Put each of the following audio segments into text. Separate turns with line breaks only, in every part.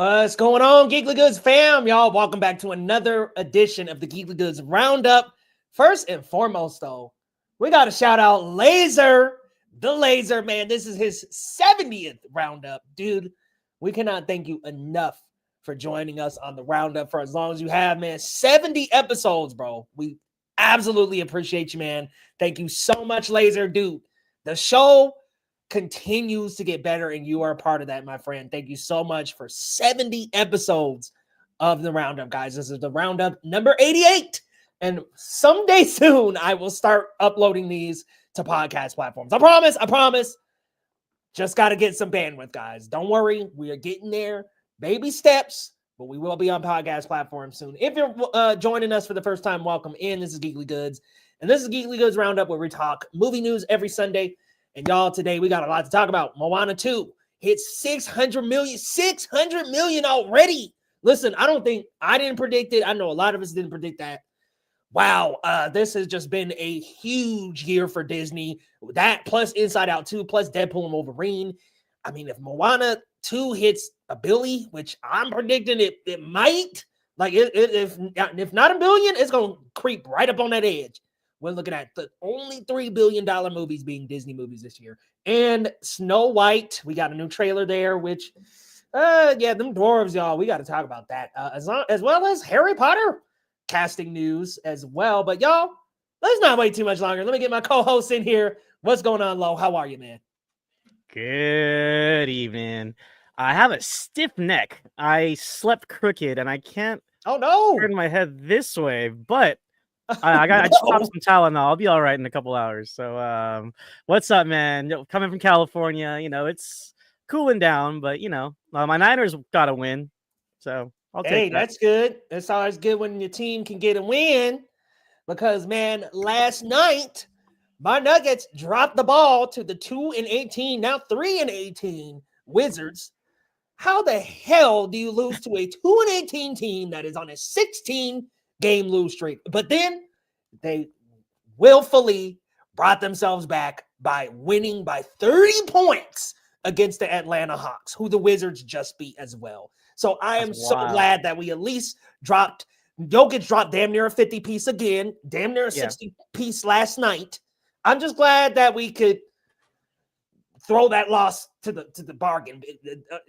What's going on, Geekly Goods fam? Y'all, welcome back to another edition of the Geekly Goods Roundup. First and foremost, though, we got to shout out Laser, the Laser, man. This is his 70th Roundup. Dude, we cannot thank you enough for joining us on the Roundup for as long as you have, man. 70 episodes, bro. We absolutely appreciate you, man. Thank you so much, Laser. Dude, the show continues to get better, and you are a part of that, my friend. Thank you so much for 70 episodes of the Roundup, guys. This is the Roundup number 88, and someday soon I will start uploading these to podcast platforms. I promise. Just got to get some bandwidth, guys. Don't worry, we are getting there. Baby steps, but we will be on podcast platforms soon. If you're joining us for the first time, welcome in. This is Geekly Goods, and this is Geekly Goods Roundup, where we talk movie news every Sunday. And y'all, today we got a lot to talk about. Moana 2 hit 600 million already. Listen, I didn't predict it. I know a lot of us didn't predict that. Wow, this has just been a huge year for Disney. That plus Inside Out 2, plus Deadpool and Wolverine. I mean, if Moana 2 hits a billion, which I'm predicting it might, like if not a billion, it's going to creep right up on that edge. We're looking at the only $3 billion movies being Disney movies this year. And Snow White, we got a new trailer there, which, them dwarves, y'all, we got to talk about that. As well as Harry Potter casting news as well. But y'all, let's not wait too much longer. Let me get my co-host in here. What's going on, Lo? How are you, man?
Good evening. I have a stiff neck. I slept crooked, and I can't turn my head this way, but I just popped some Tylenol. I'll be all right in a couple hours. So, what's up, man? Coming from California, it's cooling down, but my Niners got to win, so I'll take that.
That's good. It's always good when your team can get a win, because man, last night my Nuggets dropped the ball to the 2-18, now 3-18 Wizards. How the hell do you lose to a 2-18 team that is on a 16-game lose streak? But then they willfully brought themselves back by winning by 30 points against the Atlanta Hawks, who the Wizards just beat as well. So I am so glad that we at least dropped. Jokic dropped damn near a 50-piece again, damn near a 60-piece last night. I'm just glad that we could throw that loss to the bargain,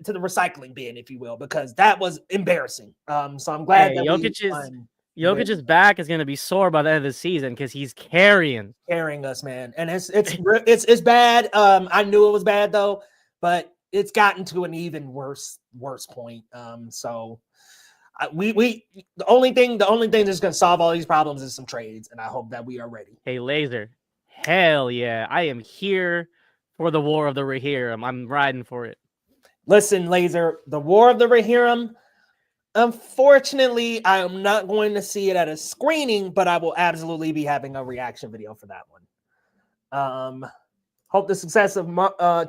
to the recycling bin, if you will, because that was embarrassing. So I'm glad that
Jokic's back is going to be sore by the end of the season because he's carrying
us, man, and it's bad. I knew it was bad though, but it's gotten to an even worse point. So the only thing that's going to solve all these problems is some trades, and I hope that we are ready.
Hey, Laser, hell yeah, I am here for the War of the Rohirrim. I'm riding for it.
Listen, Laser, the War of the Rohirrim. Unfortunately, I am not going to see it at a screening, but I will absolutely be having a reaction video for that one. Hope the success of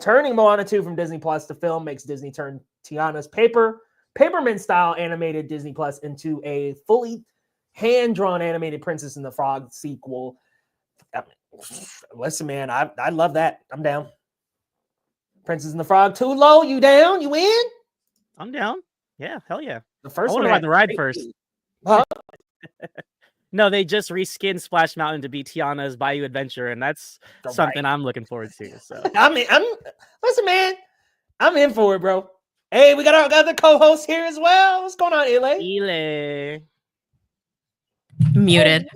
turning Moana 2 from Disney Plus to film makes Disney turn Tiana's Paperman style animated Disney Plus into a fully hand-drawn animated Princess and the Frog sequel. Listen, man, I love that. I'm down. Princess and the Frog 2, Low, you down? You in?
I'm down. Yeah, hell yeah.
The first
one. I want to ride the ride first.
Huh?
No, they just reskinned Splash Mountain to be Tiana's Bayou Adventure, and that's something I'm looking forward to. So
listen, man, I'm in for it, bro. Hey, we got our other co-host here as well. What's going on, Ile?
Muted.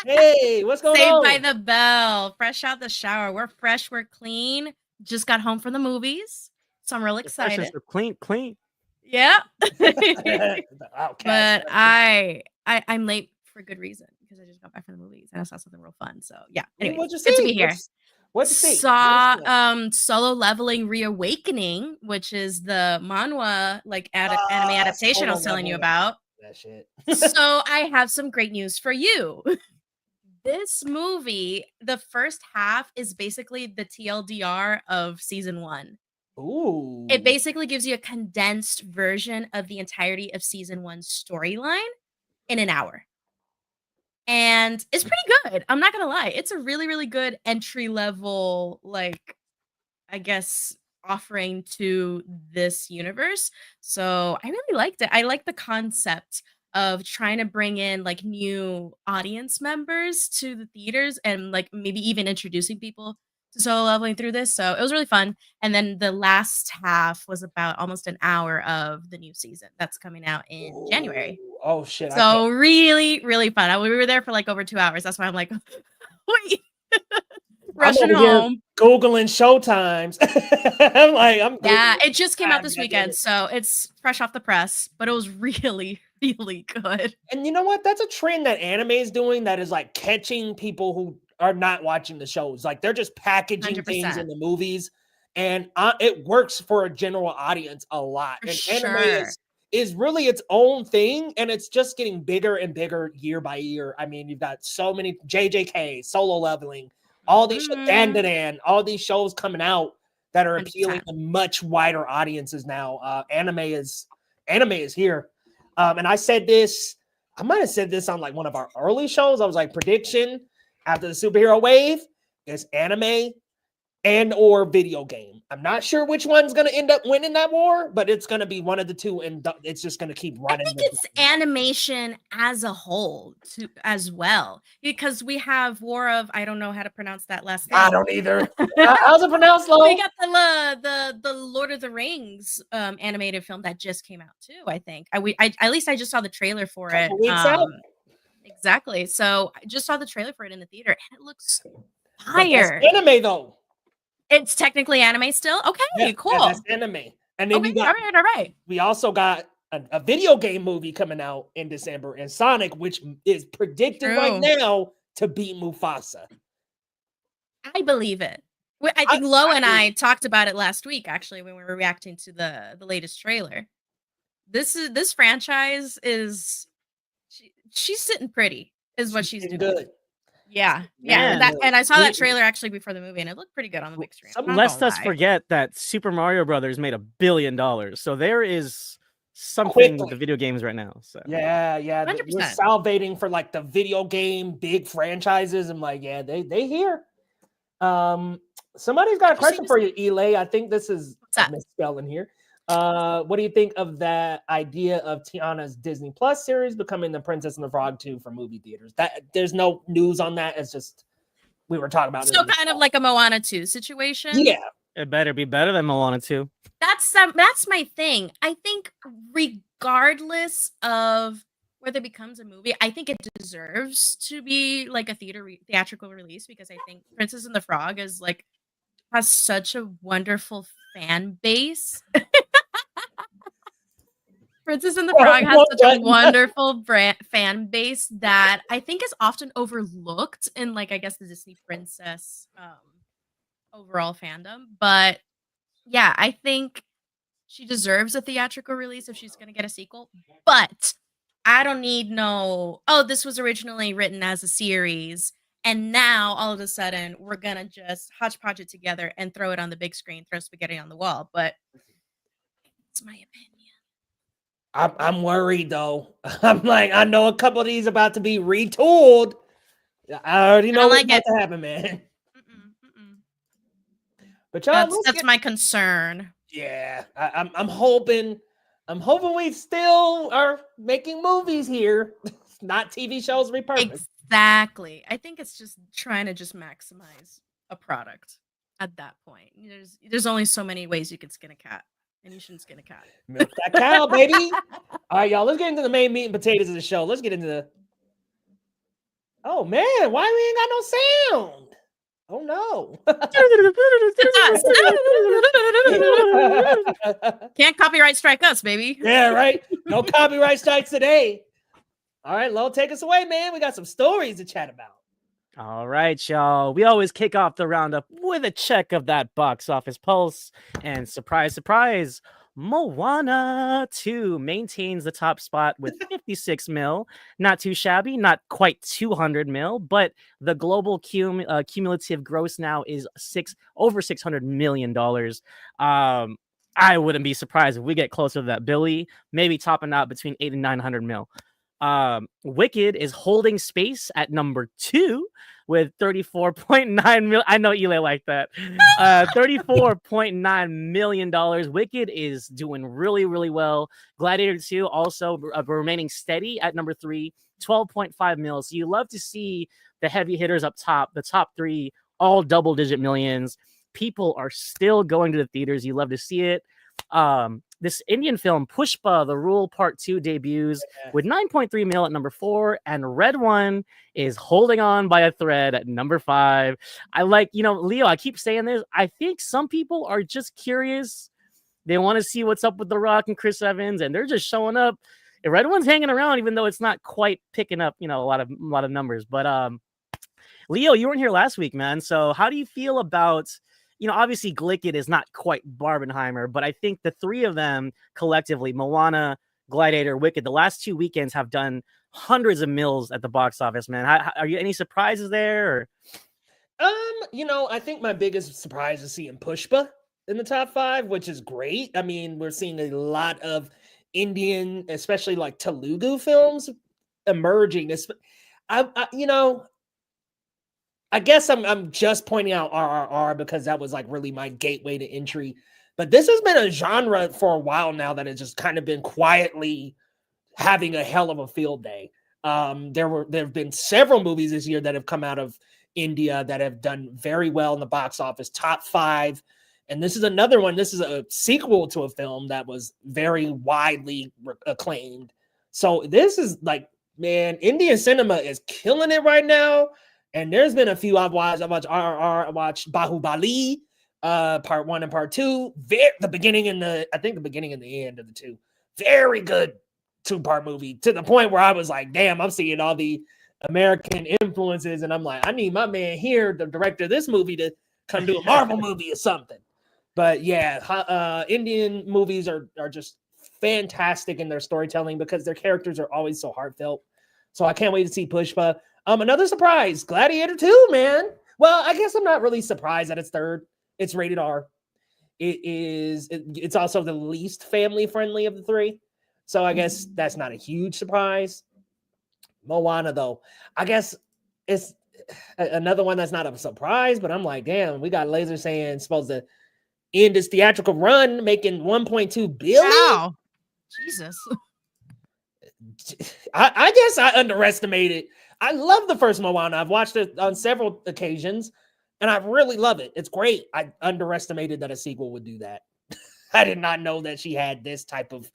Hey, what's going on?
Saved by the bell. Fresh out the shower. We're fresh. We're clean. Just got home from the movies, so I'm really excited.
Clean.
Yeah. But I'm late for good reason because I just got back from the movies and I saw something real fun. So yeah. Anyway,
what'd you
good
see?
to be here.
What'd you see?
Saw Solo Leveling Reawakening, which is the manhwa anime adaptation I was telling you about.
That shit.
So I have some great news for you. This movie, the first half is basically the TLDR of season 1.
Ooh.
It basically gives you a condensed version of the entirety of season 1's storyline in an hour. And it's pretty good. I'm not going to lie. It's a really, really good entry level, I guess, offering to this universe. So I really liked it. I like the concept of trying to bring in like new audience members to the theaters and like maybe even introducing people to solo leveling through this. So it was really fun. And then the last half was about almost an hour of the new season that's coming out in January.
Oh shit!
So really, really fun. We were there for like over 2 hours. That's why I'm like, wait, rushing home,
Googling showtimes.
yeah, it just came out this weekend, so it's fresh off the press, but it was really, really good.
And you know what? That's a trend that anime is doing that is like catching people who are not watching the shows. Like they're just packaging
100%.
things in the movies, and it works for a general audience a lot.
For
and
sure.
Anime is really its own thing, and it's just getting bigger and bigger year by year. I mean, you've got so many JJK, Solo Leveling, all these Dan, all these shows coming out that are appealing
100%.
to much wider audiences now. Anime is here. And I said this, I might have said this on like one of our early shows. I was like, prediction after the superhero wave is anime and or video game. I'm not sure which one's going to end up winning that war, but it's going to be one of the two, and it's just going to keep running.
I think it's animation as a whole too, as well, because we have War of, I don't know how to pronounce that last name.
I don't either. How's it pronounced, Lo?
We got the Lord of the Rings animated film that just came out too. I think I at least I just saw the trailer for it. Exactly. So I just saw the trailer for it in the theater, and it looks fire.
That's anime though.
It's technically anime still. Okay,
yeah,
cool.
That's anime. And then
you got all right.
We also got a video game movie coming out in December, and Sonic, which is predicted right now to beat Mufasa. I
believe it. I think Lo and I talked about it last week, actually, when we were reacting to the latest trailer. This franchise is she's sitting pretty, is what she's doing.
Good.
Yeah. And I saw that trailer actually before the movie, and it looked pretty good on the big screen.
Lest us forget that Super Mario Brothers made $1 billion, so there is something with the video games right now. So
yeah,
100%.
We're salivating for like the video game big franchises. I'm like, yeah, they here. Somebody's got a question for you, Elay. I think this is misspelling here. What do you think of that idea of Tiana's Disney Plus series becoming the Princess and the Frog 2 for movie theaters? That there's no news on that. It's just we were talking about
so kind of like a Moana 2 situation.
Yeah,
it better be better than Moana 2.
That's my thing. I think regardless of whether it becomes a movie, I think it deserves to be like a theatrical release, because I think Princess and the Frog has such a wonderful fan base. Princess and the Frog has such a wonderful fan base that I think is often overlooked in I guess the Disney princess overall fandom. But yeah, I think she deserves a theatrical release if she's going to get a sequel. But I don't need this was originally written as a series, and now all of a sudden we're going to just hodgepodge it together and throw it on the big screen, throw spaghetti on the wall. But it's my opinion.
I'm worried though. I'm like, I know a couple of these about to be retooled. I already know what's about to happen, man. But y'all,
that's my concern.
Yeah, I'm hoping we still are making movies here, not TV shows repurposed.
Exactly. I think it's just trying to maximize a product at that point. There's only so many ways you can skin a cat. And you shouldn't skin a cat.
Milk that cow, baby. All right, y'all. Let's get into the main meat and potatoes of the show. Let's get into the. Oh man, why we ain't got no sound? Oh
no. Can't copyright strike us, baby.
Yeah, right. No copyright strikes today. All right, Lo, take us away, man. We got some stories to chat about.
All right, y'all. We always kick off the roundup with a check of that box office pulse. And surprise, surprise, Moana 2 maintains the top spot with 56 mil. Not too shabby, not quite 200 mil, but the global cumulative gross now is over $600 million. I wouldn't be surprised if we get closer to that Billy, maybe topping out between 800 and 900 mil. Wicked is holding space at number 2 with 34.9 million. I know Eli like that. $34.9 million. Wicked is doing really, really well. Gladiator 2 also remaining steady at number 3, 12.5 mil. So you love to see the heavy hitters up top, the top 3, all double-digit millions. People are still going to the theaters. You love to see it. This Indian film, Pushpa, The Rule Part 2 debuts with 9.3 mil at number 4, and Red One is holding on by a thread at number 5. I like, Leo, I keep saying this. I think some people are just curious. They want to see what's up with The Rock and Chris Evans, and they're just showing up. And Red One's hanging around, even though it's not quite picking up, a lot of numbers. But Leo, you weren't here last week, man. So how do you feel about... obviously Glickett is not quite Barbenheimer, but I think the 3 of them collectively, Moana, Gladiator, Wicked, the last 2 weekends have done hundreds of mils at the box office, man. Are you any surprises there? Or?
I think my biggest surprise is seeing Pushpa in the top 5, which is great. I mean, we're seeing a lot of Indian, especially like Telugu films emerging. I guess I'm just pointing out RRR because that was like really my gateway to entry. But this has been a genre for a while now that has just kind of been quietly having a hell of a field day. There have been several movies this year that have come out of India that have done very well in the box office, top 5. And this is another one. This is a sequel to a film that was very widely acclaimed. So this is like, man, Indian cinema is killing it right now. And there's been a few I've watched. I watched RRR. I watched Bahubali, part 1 and part 2. The beginning and the end of the 2. Very good 2-part movie, to the point where I was like, damn, I'm seeing all the American influences. And I'm like, I need my man here, the director of this movie, to come do a Marvel movie or something. But yeah, Indian movies are just fantastic in their storytelling because their characters are always so heartfelt. So I can't wait to see Pushpa. Another surprise, Gladiator 2, man. Well, I guess I'm not really surprised that it's 3rd. It's rated R. It's also the least family friendly of the 3. So I guess that's not a huge surprise. Moana, though, I guess it's another one that's not a surprise, but I'm like, damn, we got Laser saying supposed to end its theatrical run, making 1.2 billion.
Wow. Jesus.
I guess I underestimated. I love the first Moana. I've watched it on several occasions, and I really love it. It's great. I underestimated that a sequel would do that. I did not know that she had this type of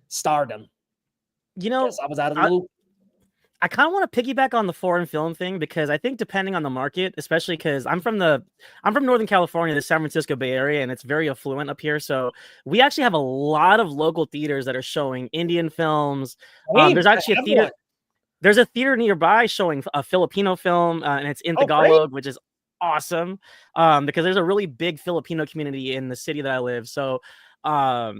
stardom. I was out of the loop.
I kind of want to piggyback on the foreign film thing because I think depending on the market, especially because I'm from Northern California, the San Francisco Bay Area, and it's very affluent up here. So we actually have a lot of local theaters that are showing Indian films. There's actually a theater. There's a theater nearby showing a Filipino film, and it's in Tagalog, which is awesome because there's a really big Filipino community in the city that I live. So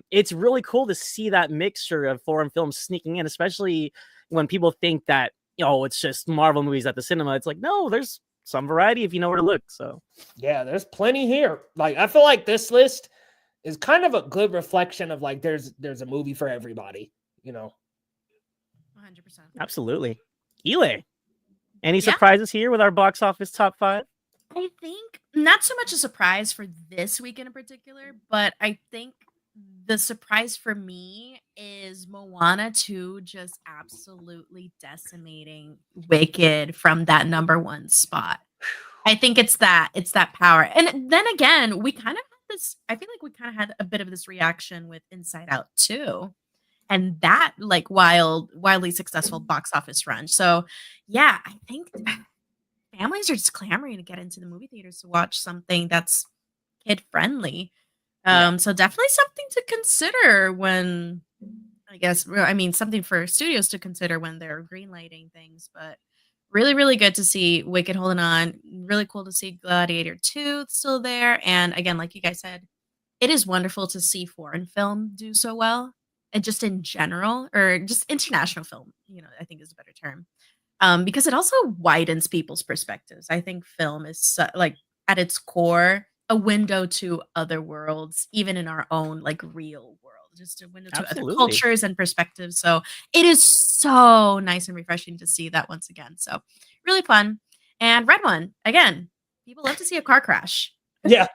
it's really cool to see that mixture of foreign films sneaking in, especially when people think that, it's just Marvel movies at the cinema. It's like, no, there's some variety if you know where to look. So
yeah, there's plenty here. Like, I feel like this list is kind of a good reflection of like, there's a movie for everybody,
100%.
Absolutely. Eli, any surprises here with our box office top 5?
I think not so much a surprise for this weekend in particular, but I think the surprise for me is Moana 2 just absolutely decimating Wicked from that number 1 spot. I think it's that power. And then again, we kind of had this, I feel like we kind of had a bit of this reaction with Inside Out 2. And that like wildly successful box office run. So yeah, I think families are just clamoring to get into the movie theaters to watch something that's kid friendly. So definitely something to consider when, something for studios to consider when they're greenlighting things. But really, really good to see Wicked holding on. Really cool to see Gladiator 2 still there. And again, like you guys said, it is wonderful to see foreign film do so well. And just in general, or just international film, I think is a better term. Because it also widens people's perspectives. I think film is at its core, a window to other worlds, even in our own like real world. just a window to other cultures and perspectives. So it is so nice and refreshing to see that once again. So really fun. And Red One, again, people love to see a car crash.
Yeah.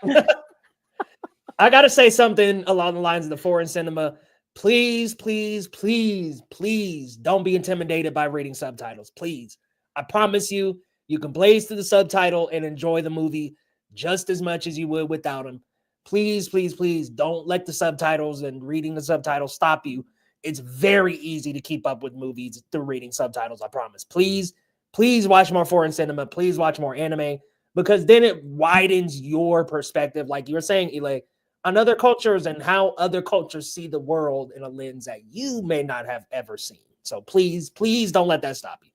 I got to say something along the lines of the foreign cinema. Please, please, please, please don't be intimidated by reading subtitles. Please. I promise you, you can blaze through the subtitle and enjoy the movie just as much as you would without them. Please, please, please don't let the subtitles and reading the subtitles stop you. It's very easy to keep up with movies through reading subtitles, I promise. Please, please watch more foreign cinema. Please watch more anime, because then it widens your perspective. Like you were saying, Ile, on other cultures and how other cultures see the world in a lens that you may not have ever seen. So please, please don't let that stop you.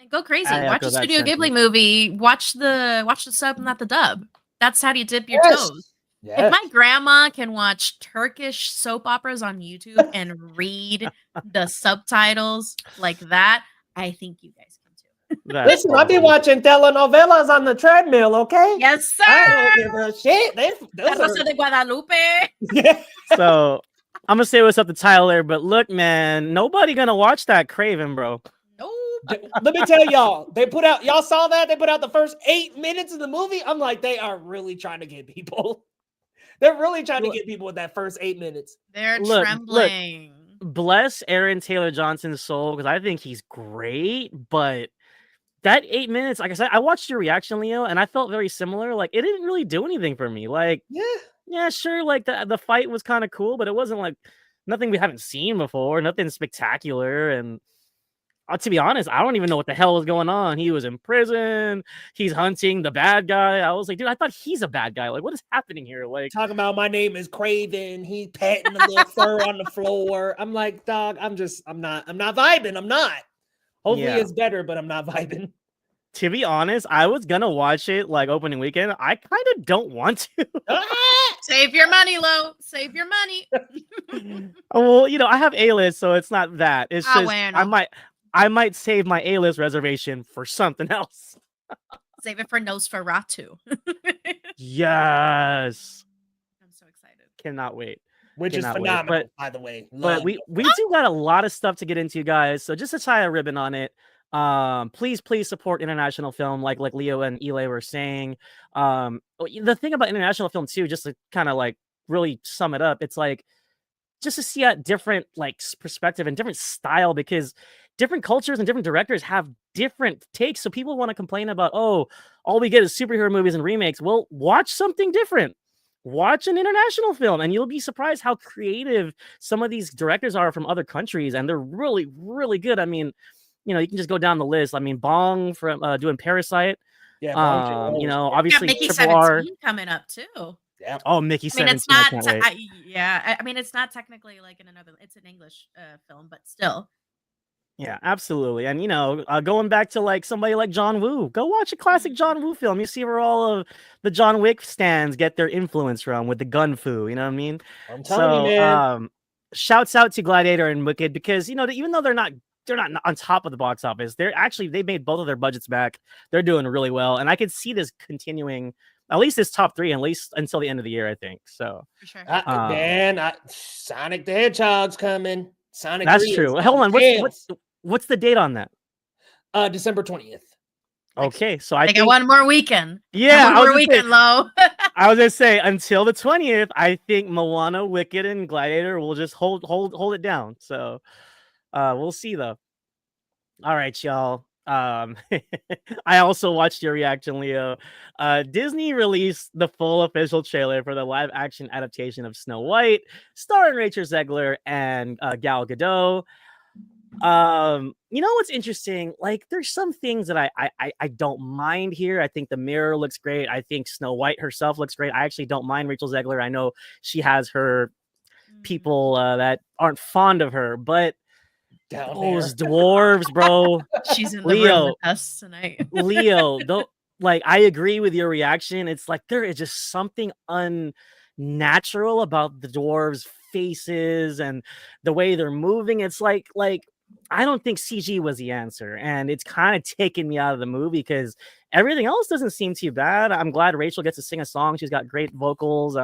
And go crazy. Watch a Studio Ghibli movie. Watch the sub, not the dub. That's how you dip your toes. Yes. If my grandma can watch Turkish soap operas on YouTube and read the subtitles like that, I think you guys can too.
Listen, I'll be watching telenovelas on the treadmill, okay?
Yes, sir.
I don't give a shit.
Rosa de Guadalupe.
Yeah.
So I'm gonna say what's up to Tyler, but look, man, nobody gonna watch that Craven, bro.
Let me tell y'all, y'all saw that? They put out the first 8 minutes of the movie. I'm like, they are really trying to get people. They're really trying to get people with that first 8 minutes.
They're trembling.
Bless Aaron Taylor Johnson's soul, because I think he's great, but that 8 minutes, like I said, I watched your reaction, Leo, and I felt very similar. Like, it didn't really do anything for me. Like, yeah, sure, like the fight was kind of cool, but it wasn't like nothing we haven't seen before, nothing spectacular. And to be honest, I don't even know what the hell was going on. He was in prison. He's hunting the bad guy. I was like, dude, I thought he's a bad guy. Like, what is happening here? Like,
talking about my name is Craven. He's patting a little fur on the floor. I'm like, dog, I'm not vibing. I'm not. Hopefully it's better, but I'm not vibing.
To be honest, I was gonna watch it like opening weekend. I kind of don't want to.
Save your money, Lo. Save your money.
Well, I have A-list, so it's not that. It's just I might save my A-list reservation for something else.
Save it for Nosferatu.
Yes.
I'm so excited.
Cannot wait.
Which is phenomenal, by the way.
But we do got a lot of stuff to get into, guys. So just to tie a ribbon on it, please support international film, like Leo and Ile were saying. The thing about international film too, just to kind of like really sum it up, it's like just to see a different like perspective and different style, because different cultures and different directors have different takes. So people want to complain about, oh, all we get is superhero movies and remakes. Well, watch something different. Watch an international film, and you'll be surprised how creative some of these directors are from other countries, and they're really, really good. I mean, you can just go down the list. I mean, Bong from doing Parasite.
Yeah,
obviously
Mickey
Triple R
coming up too.
Yeah.
Oh, Mickey 17.
It's not. I mean, it's not technically like in another. It's an English film, but still.
Yeah, absolutely. And going back to like somebody like John Woo, go watch a classic John Woo film. You see where all of the John Wick stands get their influence from with the gun fu. You know what I mean?
I'm telling you, man.
Shouts out to Gladiator and Wicked, because even though they're not on top of the box office, they made both of their budgets back. They're doing really well, and I could see this continuing, at least this top three, at least until the end of the year, I think. So
for sure.
Sonic the Hedgehog's coming. Sonic.
That's true. Hold on. What's the date on that?
December 20th.
Okay, so I
think one more weekend.
Yeah,
one more weekend, Lo.
I was gonna say until the 20th. I think Moana, Wicked, and Gladiator will just hold it down. So we'll see though. All right, y'all. I also watched your reaction, Leo. Disney released the full official trailer for the live action adaptation of Snow White, starring Rachel Zegler and Gal Gadot. What's interesting? Like, there's some things that I don't mind here. I think the mirror looks great. I think Snow White herself looks great. I actually don't mind Rachel Zegler. I know she has her people that aren't fond of her, but those dwarves, bro.
She's in the room with us tonight.
Leo, I agree with your reaction. It's like there is just something unnatural about the dwarves' faces and the way they're moving. It's like I don't think CG was the answer, and it's kind of taken me out of the movie because everything else doesn't seem too bad. I'm glad Rachel gets to sing a song. She's got great vocals.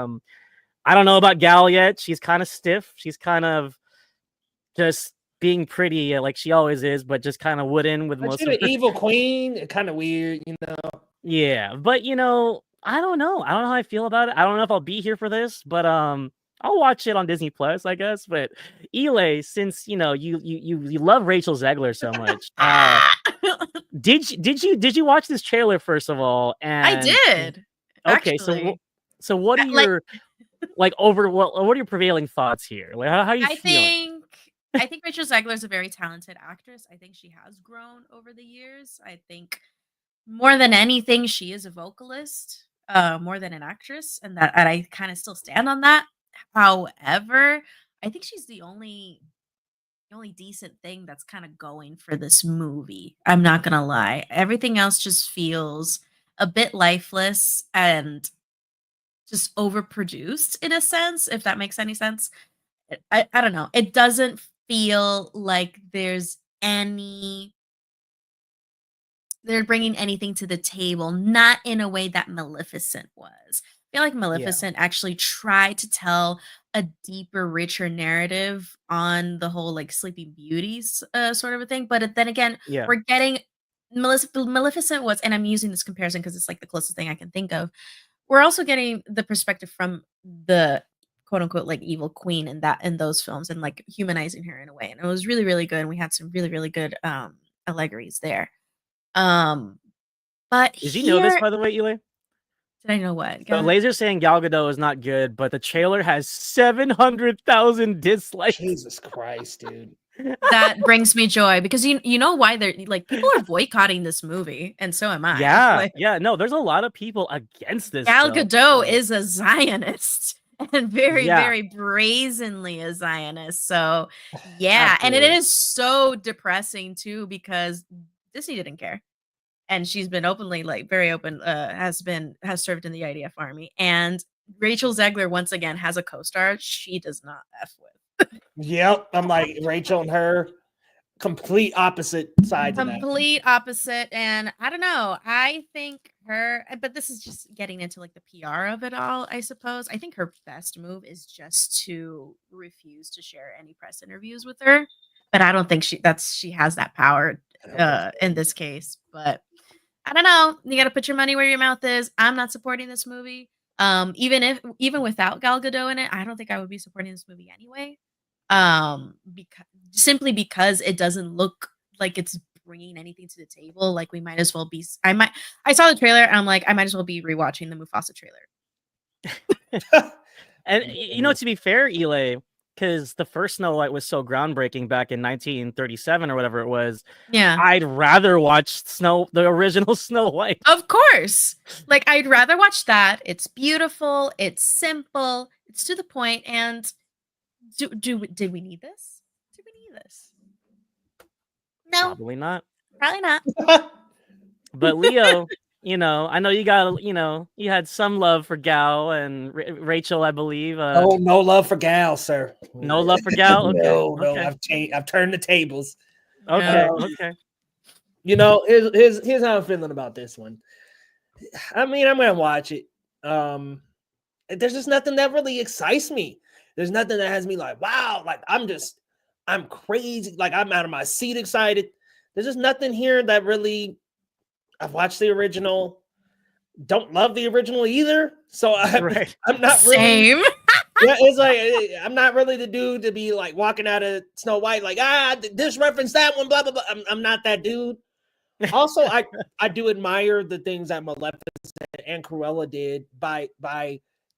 I don't know about Gal yet. She's kind of stiff. She's kind of just being pretty like she always is, but just kind of wooden with most
of
her...
evil queen. Kind of weird, you know.
Yeah, but I don't know. I don't know how I feel about it. I don't know if I'll be here for this, but I'll watch it on Disney Plus, I guess. But Eli, since you love Rachel Zegler so much, did you watch this trailer first of all? And
I did.
Okay,
actually.
so what are your what are your prevailing thoughts here? Like how are you feeling?
I think Rachel Zegler is a very talented actress. I think she has grown over the years. I think more than anything, she is a vocalist, more than an actress, and I kind of still stand on that. However, I think she's the only decent thing that's kind of going for this movie. I'm not gonna lie. Everything else just feels a bit lifeless and just overproduced in a sense, if that makes any sense. I don't know. It doesn't feel like they're bringing anything to the table, not in a way that Maleficent was. I feel like Maleficent actually tried to tell a deeper, richer narrative on the whole like Sleeping Beauties sort of a thing. But then again, we're getting Maleficent was, and I'm using this comparison because it's like the closest thing I can think of. We're also getting the perspective from the quote unquote like evil queen in those films and like humanizing her in a way. And it was really, really good. And we had some really, really good allegories there. But
did you know this, by the way, Eli?
Did I know what?
So Laser saying Gal Gadot is not good, but the trailer has 700,000 dislikes.
Jesus Christ, dude.
That brings me joy because you know why they're like people are boycotting this movie, and so am I.
Yeah. No, there's a lot of people against this.
Gal Gadot is a Zionist and very, very brazenly a Zionist. So yeah, and it is so depressing too because Disney didn't care. And she's been openly, like very open, has served in the IDF army. And Rachel Zegler, once again, has a co-star she does not F with.
Yep. I'm like Rachel and her, complete opposite sides.
Complete opposite. And I don't know. I think but this is just getting into like the PR of it all, I suppose. I think her best move is just to refuse to share any press interviews with her. But I don't think she has that power in this case. But I don't know. You got to put your money where your mouth is. I'm not supporting this movie. Even without Gal Gadot in it, I don't think I would be supporting this movie anyway. Because it doesn't look like it's bringing anything to the table. Like we might as well be. I saw the trailer and I'm like, I might as well be rewatching the Mufasa trailer.
And to be fair, Eli, because the first Snow White was so groundbreaking back in 1937 or whatever it was.
Yeah.
I'd rather watch the original Snow White.
Of course. Like, I'd rather watch that. It's beautiful. It's simple. It's to the point. And did we need this? Did we need this? No.
Probably not.
Probably not.
But Leo... I know you got, you had some love for Gal and Rachel, I believe.
Oh, no love for Gal, sir.
No love for Gal? Okay.
No,
okay.
I've turned the tables.
Okay, okay.
Here's how I'm feeling about this one. I mean, I'm going to watch it. There's just nothing that really excites me. There's nothing that has me like, wow, like I'm crazy. Like I'm out of my seat excited. There's just nothing here that really... I've watched the original. Don't love the original either. So I'm not really.
Same.
Yeah, it's like I'm not really the dude to be like walking out of Snow White like this reference that one blah blah blah. I'm not that dude. Also, I do admire the things that Maleficent and Cruella did by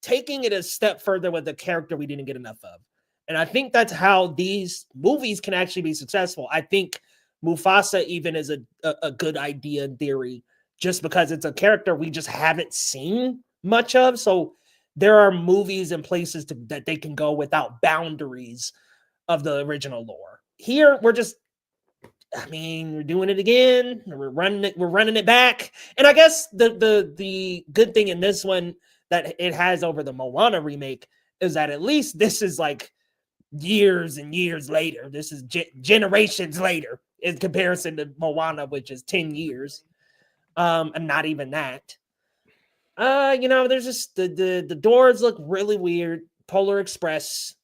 taking it a step further with a character we didn't get enough of, and I think that's how these movies can actually be successful. I think Mufasa even is a good idea in theory, just because it's a character we just haven't seen much of. So there are movies and places that they can go without boundaries of the original lore. Here, we're doing it again. We're running it back. And I guess the good thing in this one that it has over the Moana remake is that at least this is like years and years later. This is generations later in comparison to Moana, which is 10 years. And not even that. There's just the doors look really weird. Polar Express,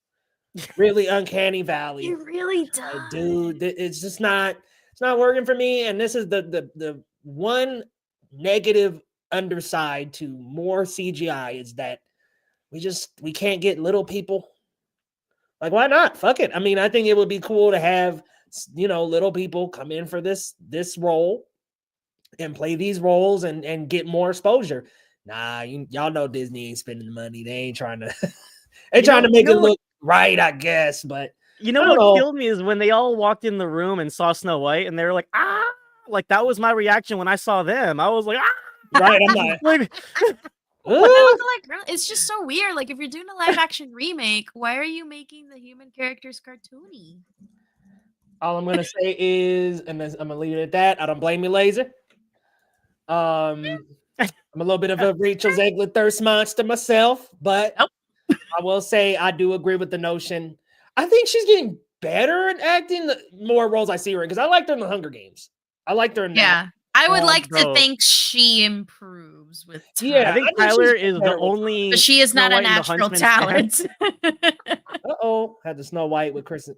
really Uncanny Valley.
It really does.
Dude, it's just not, it's not working for me. And this is the one negative underside to more CGI is that we can't get little people. Like, why not? Fuck it. I mean, I think it would be cool to have, little people come in for this role and play these roles and get more exposure. Nah, y'all know Disney ain't spending the money. They ain't trying to trying to make it look right, I guess. But
what killed me is when they all walked in the room and saw Snow White and they were like, ah, like that was my reaction when I saw them. I was like, ah,
right. I'm like,
it's just so weird. Like, if you're doing a live action remake, why are you making the human characters cartoony?
All I'm gonna say is, and I'm gonna leave it at that. I don't blame you, Laser. I'm a little bit of a Rachel Zegler thirst monster myself, but I will say I do agree with the notion. I think she's getting better at acting the more roles I see her in, because I liked her in the Hunger Games. I liked her in that.
I would like to think she improves with time.
Yeah, I think Tyler is the only.
But she is not a natural talent.
Had the Snow White with Kristen.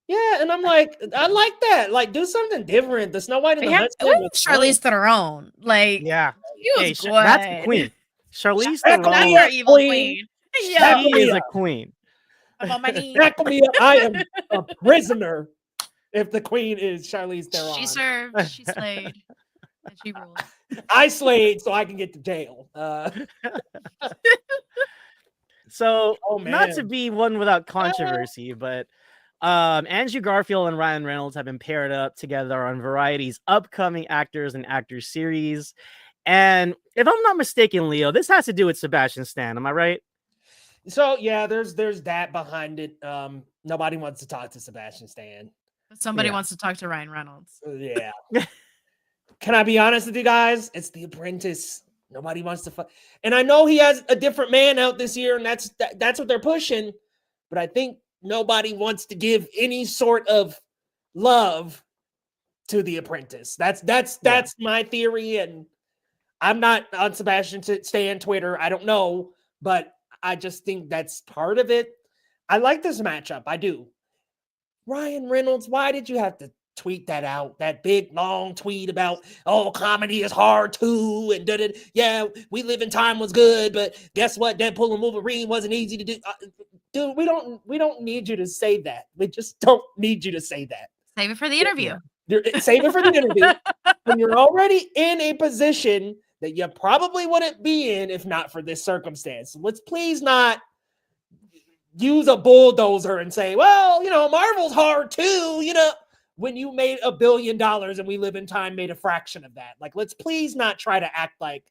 Yeah, and I'm like, I like that. Like, do something different. The Snow White and the Huntsman.
Charlize Theron. Like,
yeah,
that's
the queen. Charlize
Theron, your evil queen.
She is a queen.
I'm on my knees.
I am a prisoner. If the queen is Charlize Theron,
she served, she slayed, and she ruled.
I slayed, so I can get to jail.
So, not to be one without controversy, but Andrew Garfield and Ryan Reynolds have been paired up together on Variety's upcoming Actors and Actors series. And if I'm not mistaken, Leo, this has to do with Sebastian Stan. Am I right?
So yeah, there's that behind it. Nobody wants to talk to Sebastian Stan.
Somebody wants to talk to Ryan Reynolds.
Yeah. Can I be honest with you guys? It's The Apprentice. Nobody wants to and I know he has a different man out this year, and that's what they're pushing. But I think nobody wants to give any sort of love to The Apprentice. That's my theory, and I'm not on Sebastian Stan Twitter. I don't know, but I just think that's part of it. I like this matchup. I do. Ryan Reynolds, why did you have to tweet that out? That big long tweet about, comedy is hard too, and We Live in Time was good, but guess what? Deadpool and Wolverine wasn't easy to do. Dude, we don't need you to say that. We just don't need you to say that.
Save it for the interview.
Save it for the interview. When you're already in a position that you probably wouldn't be in if not for this circumstance. So let's please not use a bulldozer and say, well, Marvel's hard too, when you made $1 billion and We Live in Time made a fraction of that. Like, let's please not try to act like,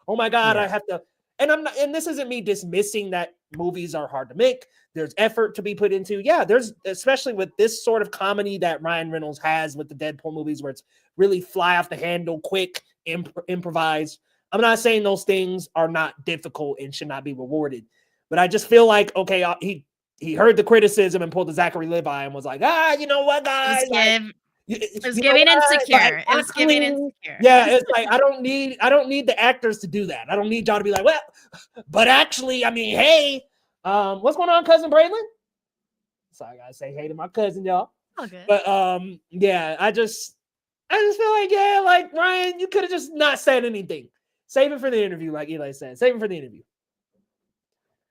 oh my God, I have to. And this isn't me dismissing that movies are hard to make. There's effort to be put into. Yeah, there's, especially with this sort of comedy that Ryan Reynolds has with the Deadpool movies, where it's really fly off the handle, quick, improvised. I'm not saying those things are not difficult and should not be rewarded. But I just feel like, okay, he heard the criticism and pulled the Zachary Levi and was like, you know what, guys?
It was giving insecure. It was giving insecure.
Yeah, it's like, I don't need the actors to do that. I don't need y'all to be like, well, but actually, I mean, hey, what's going on, cousin Braylon? Sorry, I gotta say hey to my cousin, y'all.
Okay.
But yeah, I just feel like, like Ryan, you could have just not said anything. Save it for the interview, like Eli said. Save it for the interview.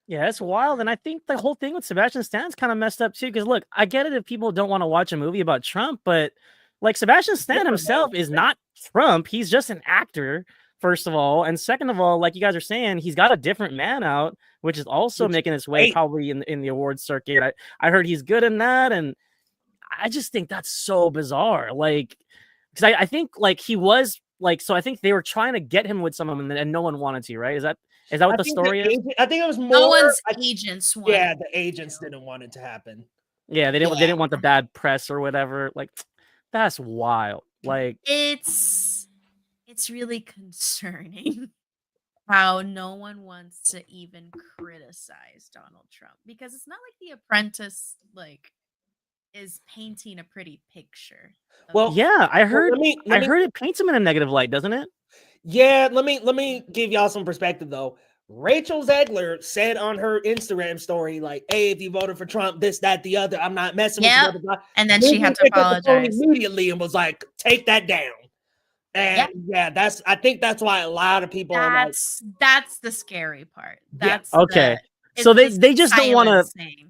Yeah, that's wild. And I think the whole thing with Sebastian Stan's kind of messed up too. Because look, I get it if people don't want to watch a movie about Trump, but like Sebastian Stan himself is not Trump. He's just an actor, first of all. And second of all, like you guys are saying, he's got a different man out, which is also making its way probably in the awards circuit. I heard he's good in that. And I just think that's so bizarre. Like, because I think like he was like, so I think they were trying to get him with someone and no one wanted to, right? Is that what the story is?
I think it was more.
No one's agents wanted.
Yeah, the agents didn't want it to happen.
Yeah, they didn't want the bad press or whatever. Like, that's wild. Like,
it's really concerning how no one wants to even criticize Donald Trump, because it's not like The Apprentice is painting a pretty picture.
Well,
yeah, I heard it paints him in a negative light, doesn't it?
Yeah, let me give y'all some perspective though. Rachel Zegler said on her Instagram story, like, hey, if you voted for Trump, this, that, the other, I'm not messing with you. Blah, blah, blah.
And then she had to apologize
immediately and was like, take that down. And I think that's why a lot of people are like,
that's the scary part. That's
okay. So they just don't want to,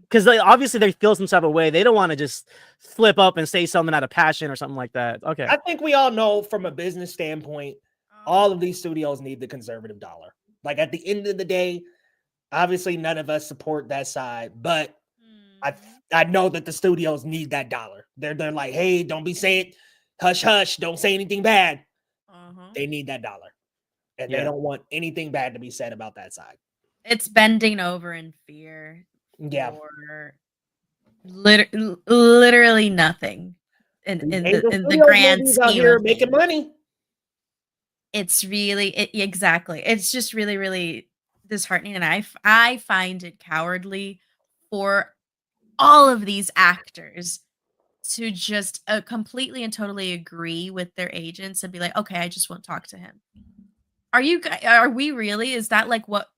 because obviously they feel some type of way. They don't want to just slip up and say something out of passion or something like that. Okay.
I think we all know from a business standpoint, all of these studios need the conservative dollar. Like at the end of the day, obviously none of us support that side, but I know that the studios need that dollar. They're like, hey, don't be saying hush hush, don't say anything bad. They need that dollar, and they don't want anything bad to be said about that side.
It's bending over in fear.
Yeah,
for literally nothing in the grand scheme of
making money.
It's really exactly. It's just really, really disheartening, and I find it cowardly for all of these actors to just completely and totally agree with their agents and be like, okay, I just won't talk to him. Are we really? Is that like what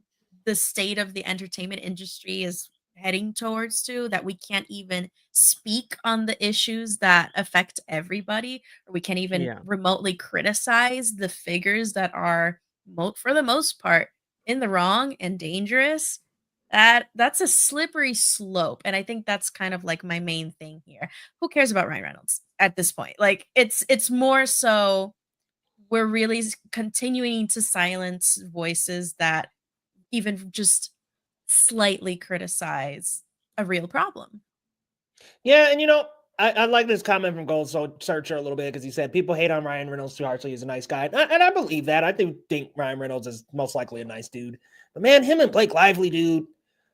the state of the entertainment industry is heading towards to, that we can't even speak on the issues that affect everybody, or we can't even remotely criticize the figures that are for the most part in the wrong and dangerous? That's a slippery slope, and I think that's kind of like my main thing here. Who cares about Ryan Reynolds at this point? Like it's more so we're really continuing to silence voices that even just slightly criticize a real problem.
Yeah, and I like this comment from Gold Searcher a little bit, because he said people hate on Ryan Reynolds too harshly. He's a nice guy, and I believe that. I do think Ryan Reynolds is most likely a nice dude. But man, him and Blake Lively, dude,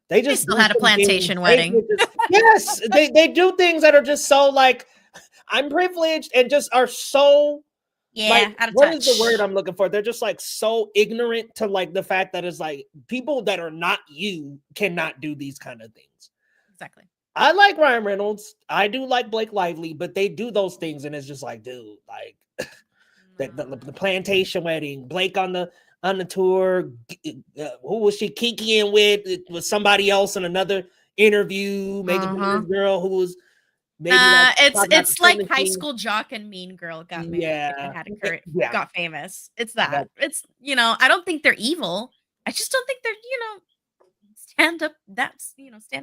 they still
had a plantation wedding.
Yes, they do things that are just so like, I'm privileged, and just are so like,
out of
what
touch.
is the word I'm looking for? They're just like so ignorant to like the fact that it's like people that are not you cannot do these kind of things.
Exactly.
I like Ryan Reynolds. I do like Blake Lively, but they do those things, and it's just like, dude, like the plantation wedding, Blake on the tour. Who was she kikiing with? It was somebody else in another interview. Maybe this girl who was maybe
it's like High School Jock and Mean Girl got married and had got famous. It's that. It's I don't think they're evil. I just don't think they're stand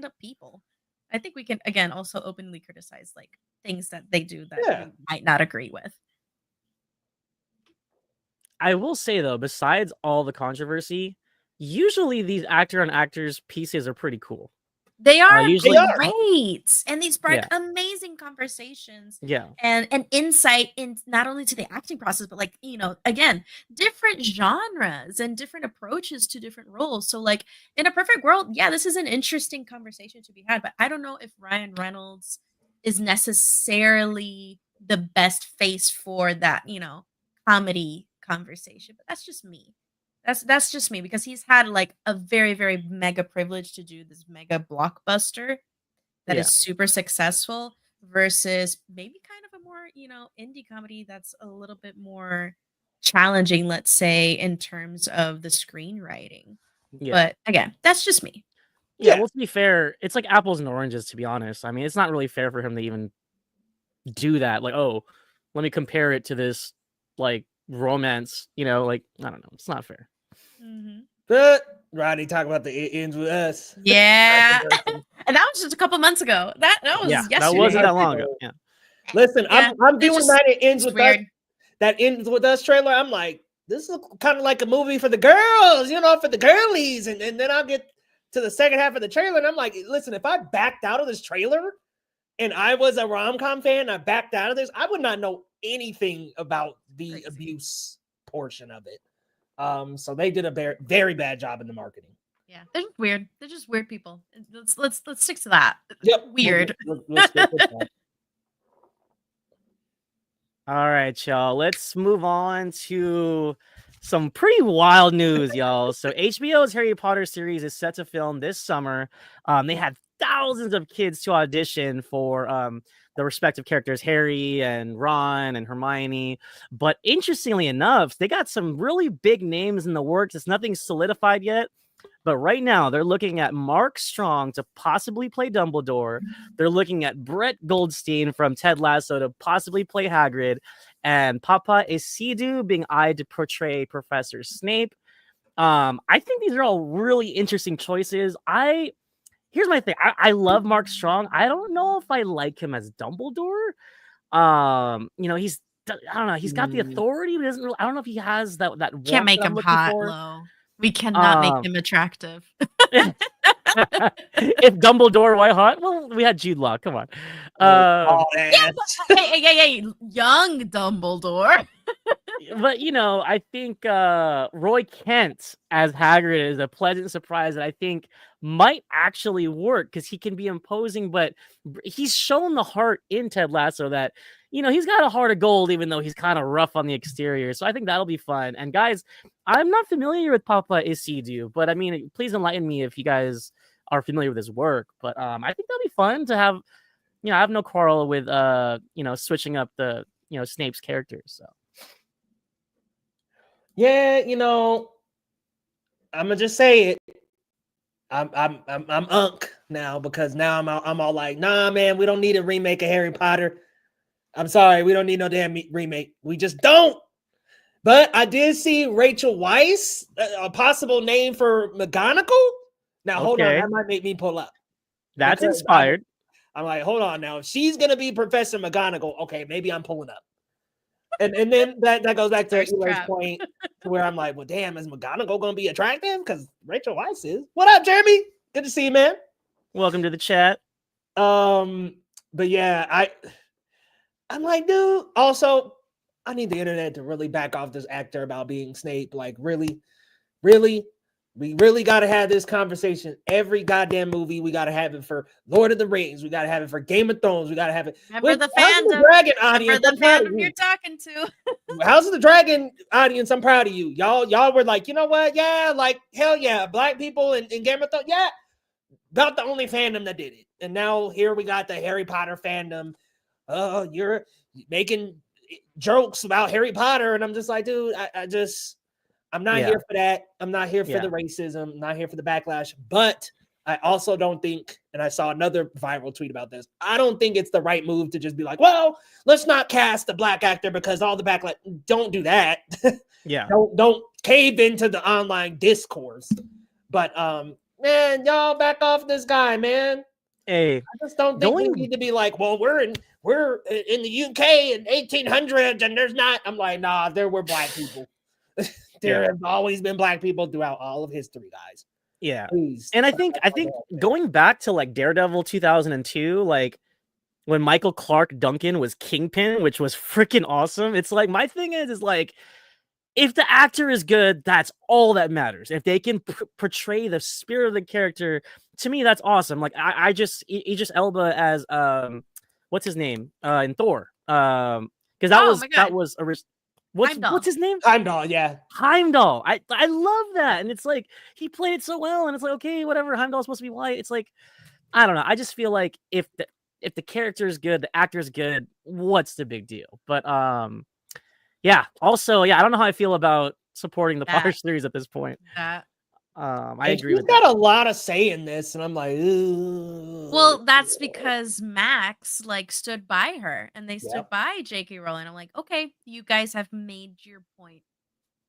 up people. I think we can again also openly criticize like things that they do that we might not agree with.
I will say though, besides all the controversy, usually these actor on actors pieces are pretty cool.
They are usually great, and they spark amazing conversations.
Yeah,
and insight in not only to the acting process, but like again, different genres and different approaches to different roles. So like in a perfect world, this is an interesting conversation to be had. But I don't know if Ryan Reynolds is necessarily the best face for that comedy conversation. But that's just me. That's just me, because he's had like a very, very mega privilege to do this mega blockbuster that is super successful versus maybe kind of a more, indie comedy that's a little bit more challenging, let's say, in terms of the screenwriting. But again, that's just me.
Yeah, well, to be fair, it's like apples and oranges, to be honest. I mean, it's not really fair for him to even do that. Like, oh, let me compare it to this like romance, like, I don't know. It's not fair.
But Rodney talk about the ends with us.
Yeah. And that was just a couple months ago. That was yesterday.
That wasn't that long ago. Yeah.
Listen, I'm doing that. It ends with us. That ends with us trailer. I'm like, this is kind of like a movie for the girls, for the girlies. And then I'll get to the second half of the trailer, and I'm like, listen, if I backed out of this trailer and I was a rom-com fan, I backed out of this, I would not know anything about the abuse portion of it. So they did a very bad job in the marketing.
Yeah, they're weird. They're just weird people. Let's stick to that.
Yep.
Weird.
Let's all right, y'all. Let's move on to some pretty wild news, y'all. So HBO's Harry Potter series is set to film this summer. They had thousands of kids to audition for the respective characters, Harry and Ron and Hermione. But interestingly enough, they got some really big names in the works. It's nothing solidified yet. But right now, they're looking at Mark Strong to possibly play Dumbledore. They're looking at Brett Goldstein from Ted Lasso to possibly play Hagrid, and Papa Isidu being eyed to portray Professor Snape. I think these are all really interesting choices. Here's my thing. I love Mark Strong. I don't know if I like him as Dumbledore. He's I don't know. He's got the authority, but doesn't really, I don't know if he has that warmth
Can't make
that
him
I'm looking
hot,
for.
Lo. We cannot make him attractive.
If Dumbledore, why hot? Well, we had Jude Law. Come on.
Hey, young Dumbledore.
But I think Roy Kent as Hagrid is a pleasant surprise that I think might actually work because he can be imposing, but he's shown the heart in Ted Lasso that he's got a heart of gold, even though he's kind of rough on the exterior. So I think that'll be fun. And guys, I'm not familiar with Papa Isidu, but I mean, please enlighten me if you guys are familiar with his work. But I think that'll be fun to have. I have no quarrel with switching up the Snape's characters. So.
Yeah, I'm gonna just say it. I'm unk now because now I'm all like, nah, man, we don't need a remake of Harry Potter. I'm sorry, we don't need no damn remake. We just don't. But I did see Rachel Weisz, a possible name for McGonagall. Now hold on, that might make me pull up.
That's inspired.
I'm like, hold on now. If she's gonna be Professor McGonagall, okay, maybe I'm pulling up. And then that goes back to Eli's point to where I'm like, well, damn, is McGonagall gonna be attractive? Because Rachel Weisz is. What up, Jeremy? Good to see you, man.
Welcome to the chat.
But yeah, I'm like, dude. Also, I need the internet to really back off this actor about being Snape. Like, really, we really got to have this conversation. Every goddamn movie, we got to have it for Lord of the Rings. We got to have it for Game of Thrones. We got to have it.
Remember the fandom.
Dragon audience.
Remember the fandom you're talking to.
House of the Dragon audience, I'm proud of you. Y'all were like, you know what? Yeah, like, hell yeah. Black people in Game of Thrones. Yeah. About the only fandom that did it. And now here we got the Harry Potter fandom. You're making jokes about Harry Potter. And I'm just like, dude, I'm not here for that. I'm not here for the racism. I'm not here for the backlash. But I also don't think, and I saw another viral tweet about this, I don't think it's the right move to just be like, well, let's not cast a black actor because all the backlash. Don't do that.
Yeah.
Don't cave into the online discourse. But man, y'all back off this guy, man.
Hey,
I just don't think we need to be like, well, we're in the UK in 1800s and there's not. I'm like, nah, there were black people. There have always been black people throughout all of history, guys.
Yeah.
Please.
And I think going back to like Daredevil 2002, like when Michael Clark Duncan was Kingpin, which was freaking awesome. It's like, my thing is like, if the actor is good, that's all that matters. If they can portray the spirit of the character, to me, that's awesome. Like Idris Elba as what's his name in Thor? Because that was what's his name?
Heimdall, yeah.
Heimdall. I love that. And it's like he played it so well, and it's like, okay, whatever. Heimdall's supposed to be white. It's like, I don't know. I just feel like if the character is good, the actor is good, what's the big deal? But yeah. Also, yeah, I don't know how I feel about supporting the Potter series at this point. I agree with that.
He's got a lot of say in this, and I'm like, ooh.
Well, that's because Max stood by her, and they stood by J.K. Rowling. I'm like, okay, you guys have made your point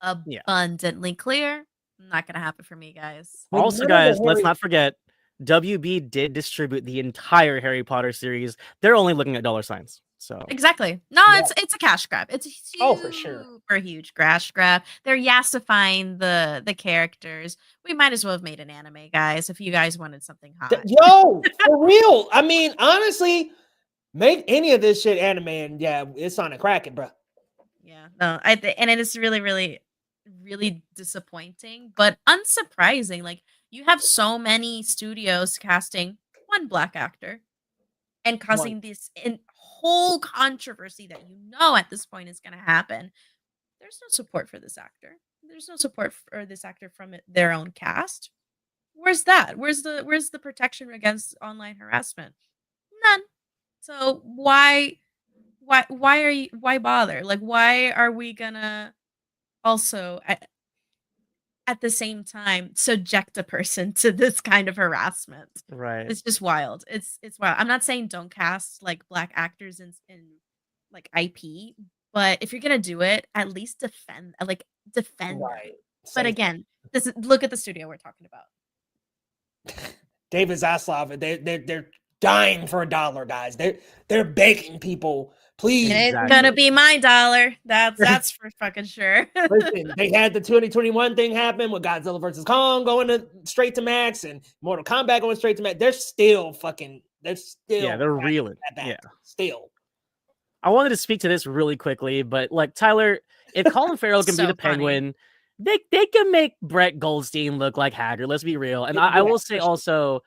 abundantly clear. Not gonna happen for me, guys.
Also, guys, let's not forget, WB did distribute the entire Harry Potter series. They're only looking at dollar signs. So
exactly. No, it's a cash grab. It's a
for sure.
Super huge cash grab. They're yassifying the characters. We might as well have made an anime, guys, if you guys wanted something hot.
Yo, for real. I mean, honestly, make any of this shit anime, and it's on a Kraken, bro.
Yeah. No, and it is really, really, really disappointing, but unsurprising. Like, you have so many studios casting one black actor and causing this whole controversy that at this point is going to happen. There's no support for this actor. There's no support for this actor from their own cast. Where's that? Where's the protection against online harassment? None. So why bother? Like, why are we gonna also at the same time subject a person to this kind of harassment.
Right.
It's just wild. It's wild. I'm not saying don't cast like Black actors in like IP, but if you're gonna do it, at least defend them.
Right.
But again, look at the studio we're talking about.
David Zaslav, they're dying for $1, guys. They're begging people, please.
It's gonna be my $1. That's for fucking sure.
Listen, they had the 2021 thing happen with Godzilla vs. Kong going straight to Max and Mortal Kombat going straight to Max. They're still
they're reeling. Yeah,
still.
I wanted to speak to this really quickly, but like Tyler, if Colin Farrell can be the Penguin, they can make Brett Goldstein look like Hagrid. Let's be real. And I will say also,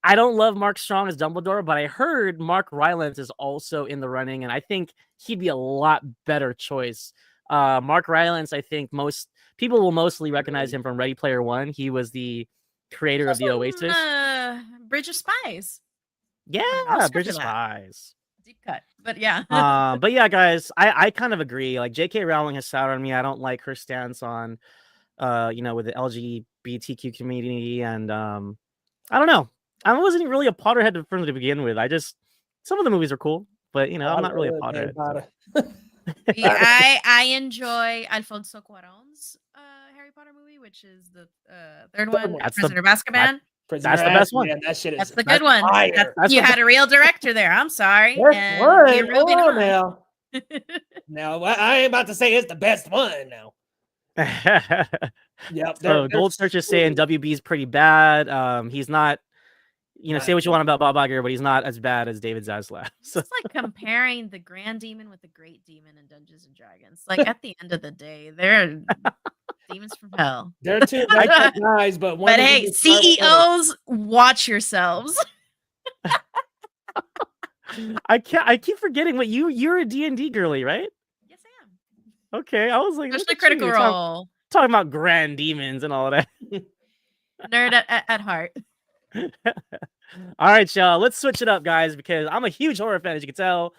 I don't love Mark Strong as Dumbledore, but I heard Mark Rylance is also in the running, and I think he'd be a lot better choice. Mark Rylance, I think most people will mostly recognize him from Ready Player One. He was the creator of the Oasis.
Bridge of Spies.
Yeah, Bridge of Spies.
Deep cut, but yeah.
But yeah, guys, I kind of agree. Like J.K. Rowling has soured on me. I don't like her stance on, with the LGBTQ community, and I don't know. I wasn't really a Potterhead from the begin with. Some of the movies are cool, but I'm not really a Potterhead. So.
I enjoy Alfonso Cuarón's Harry Potter movie, which is the third one, Prisoner of Azkaban.
That's the best one.
Yeah, that's
the good one. You had a real director there. I'm sorry.
Now. No, I ain't about to say it's the best one now. Yep.
So Gold Search is saying WB is pretty bad. He's not. Say what you want about Bob Iger, but he's not as bad as David Zaslav. So.
It's like comparing the Grand Demon with the Great Demon in Dungeons and Dragons. Like at the end of the day, they're demons from hell.
They're two guys, but one.
But hey, CEOs, watch yourselves.
I keep forgetting what you're a D&D girly, right?
Yes, I am.
Okay, I was like,
especially Critical Role.
Talking about grand demons and all that.
Nerd at heart.
All right, y'all. Let's switch it up, guys, because I'm a huge horror fan, as you can tell.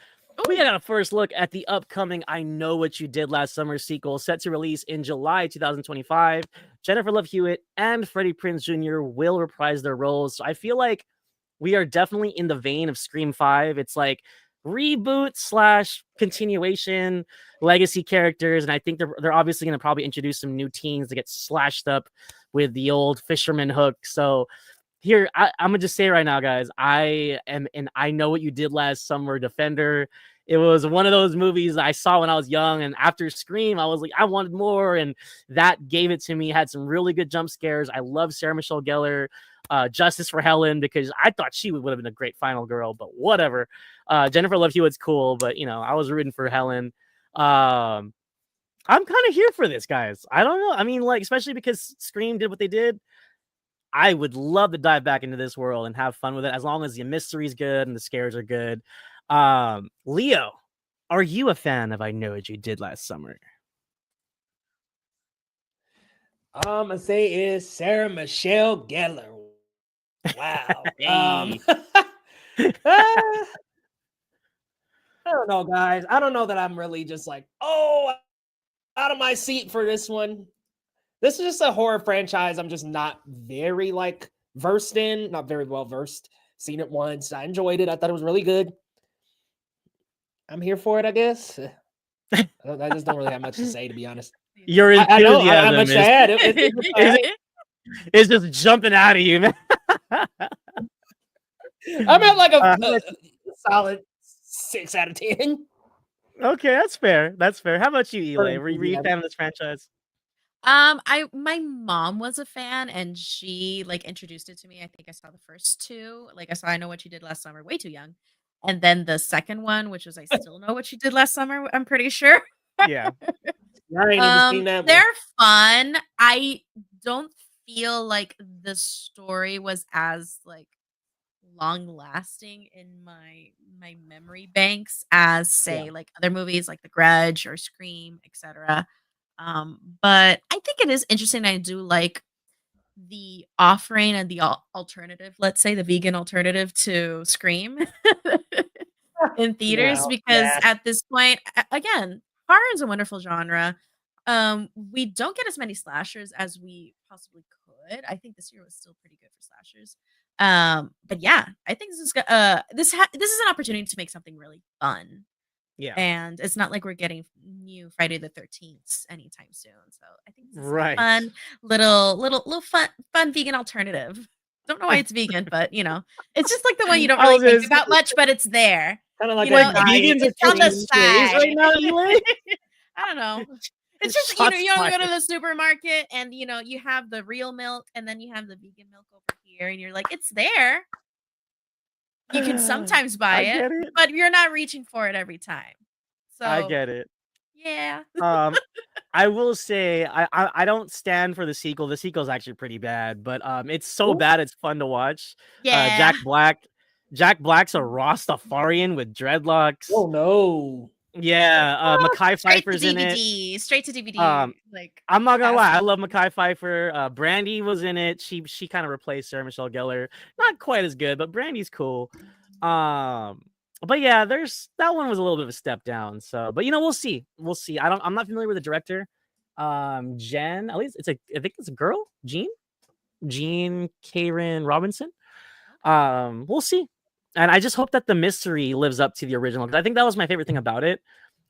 We got a first look at the upcoming I Know What You Did Last Summer sequel set to release in July 2025. Jennifer Love Hewitt and Freddie Prinze Jr. will reprise their roles. So I feel like we are definitely in the vein of Scream 5. It's like reboot / continuation, legacy characters, and I think they're obviously going to probably introduce some new teens to get slashed up with the old fisherman hook. So here, I'm gonna just say right now, guys, I am an I Know What You Did Last Summer defender. It was one of those movies I saw when I was young, and after Scream, I was like, I wanted more, and that gave it to me. Had some really good jump scares. I love Sarah Michelle Gellar. Justice for Helen, because I thought she would have been a great final girl, but whatever. Jennifer Love Hewitt's cool, but I was rooting for Helen. I'm kind of here for this, guys. I don't know. I mean, like, especially because Scream did what they did. I would love to dive back into this world and have fun with it, as long as the mystery's good and the scares are good. Leo, are you a fan of I Know What You Did Last Summer?
I'm gonna say is Sarah Michelle Gellar. Wow. I don't know, guys. I don't know that I'm really just like, out of my seat for this one. This is just a horror franchise I'm just not very versed in, not very well versed. Seen it once. I enjoyed it. I thought it was really good. I'm here for it, I guess. I just don't really have much to say, to be honest.
Your enthusiasm
much to add.
It's just jumping out of you, man.
I'm at like a solid 6 out of 10.
Okay, that's fair. That's fair. How about you, Eli? Were you a fan of this franchise?
My mom was a fan, and she introduced it to me. I think I saw the first two. I saw I Know What You Did Last Summer, way too young, and then the second one, which was I Still Know What You Did Last Summer. I'm pretty sure.
Yeah,
I ain't even seen that one.
They're fun. I don't feel like the story was as long lasting in my memory banks as say other movies like The Grudge or Scream, etc. But I think it is interesting. I do like the offering and the alternative, let's say the vegan alternative to Scream in theaters, because at this point, again, horror is a wonderful genre. We don't get as many slashers as we possibly could. I think this year was still pretty good for slashers. But yeah, I think this is this is an opportunity to make something really fun.
Yeah.
And it's not like we're getting new Friday the 13th anytime soon. So I think this is
Right.
a fun little fun vegan alternative. Don't know why it's vegan, but it's just like the one you don't really think about much, but it's there.
Kind of like
vegans
it's
are
on the
taking cherries right now, Eli?
I don't know. It's just
Shots
you go
fired.
to the supermarket and you have the real milk and then you have the vegan milk over here and you're like, it's there. You can sometimes buy it, but you're not reaching for it every time. So
I get it.
Yeah.
I will say I don't stand for the sequel. The sequel's actually pretty bad, but it's so bad it's fun to watch.
Yeah.
Jack Black's a Rastafarian with dreadlocks.
Oh no.
Yeah, Mekhi Phifer's in it.
Straight to DVD.
I'm not gonna lie, I love Mekhi Phifer. Brandy was in it. She kind of replaced Sarah Michelle Gellar. Not quite as good, but Brandy's cool. But yeah, that one was a little bit of a step down. So, but we'll see. I'm not familiar with the director. Jen, at least I think it's a girl, Jean Karen Robinson. We'll see. And I just hope that the mystery lives up to the original, because I think that was my favorite thing about it,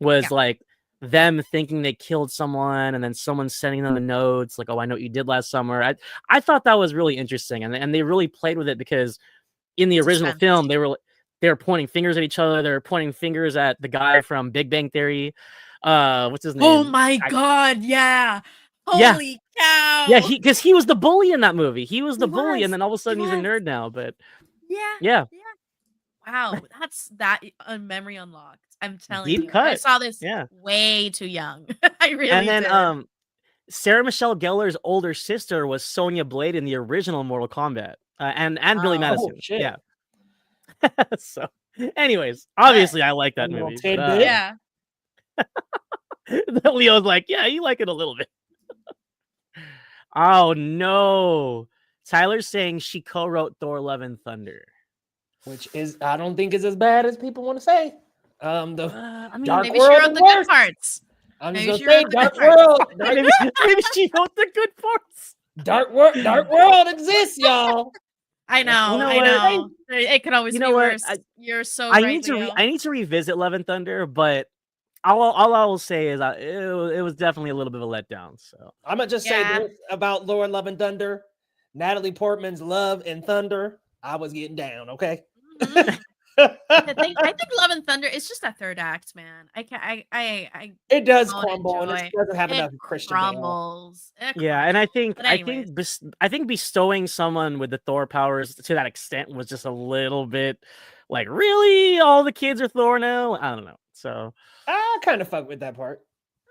was like them thinking they killed someone and then someone sending them the notes like, oh, I know what you did last summer. I thought that was really interesting, and they really played with it, because in the original film they were pointing fingers at each other. They were pointing fingers at the guy from Big Bang Theory. What's his name?
Oh my god, yeah. Holy cow.
Yeah, because he was the bully in that movie. He was the bully, and then all of a sudden he's a nerd now. But yeah.
Wow, that's a memory unlocked. I'm telling
Deep
you.
cut.
I saw this way too young. I really
And then
did.
Sarah Michelle Gellar's older sister was Sonya Blade in the original Mortal Kombat. And Billy Madison.
Shit.
Yeah. So anyways, obviously I like that movie. But,
yeah.
Leo's like, yeah, you like it a little bit. Oh no. Tyler's saying she co-wrote Thor: Love and Thunder,
which I don't think is as bad as people want to say.
I mean,
Dark
maybe
World
she wrote the good parts.
I'm just gonna say Dark World.
Maybe she wrote the good parts.
Dark World exists, y'all.
I know. It could always be worse. You're so right,
I need to revisit Love and Thunder, but all I will say is it was definitely a little bit of a letdown. So
I'm gonna just say this about Lord Love and Thunder. Natalie Portman's Love and Thunder. I was getting down. Okay.
Mm-hmm. I think Love and Thunder is just a third act, man.
It does crumble, and it doesn't have enough Christian
crumbles.
Yeah, and I think bestowing someone with the Thor powers to that extent was just a little bit like, really, all the kids are Thor now. I don't know. So
I kind of fuck with that part.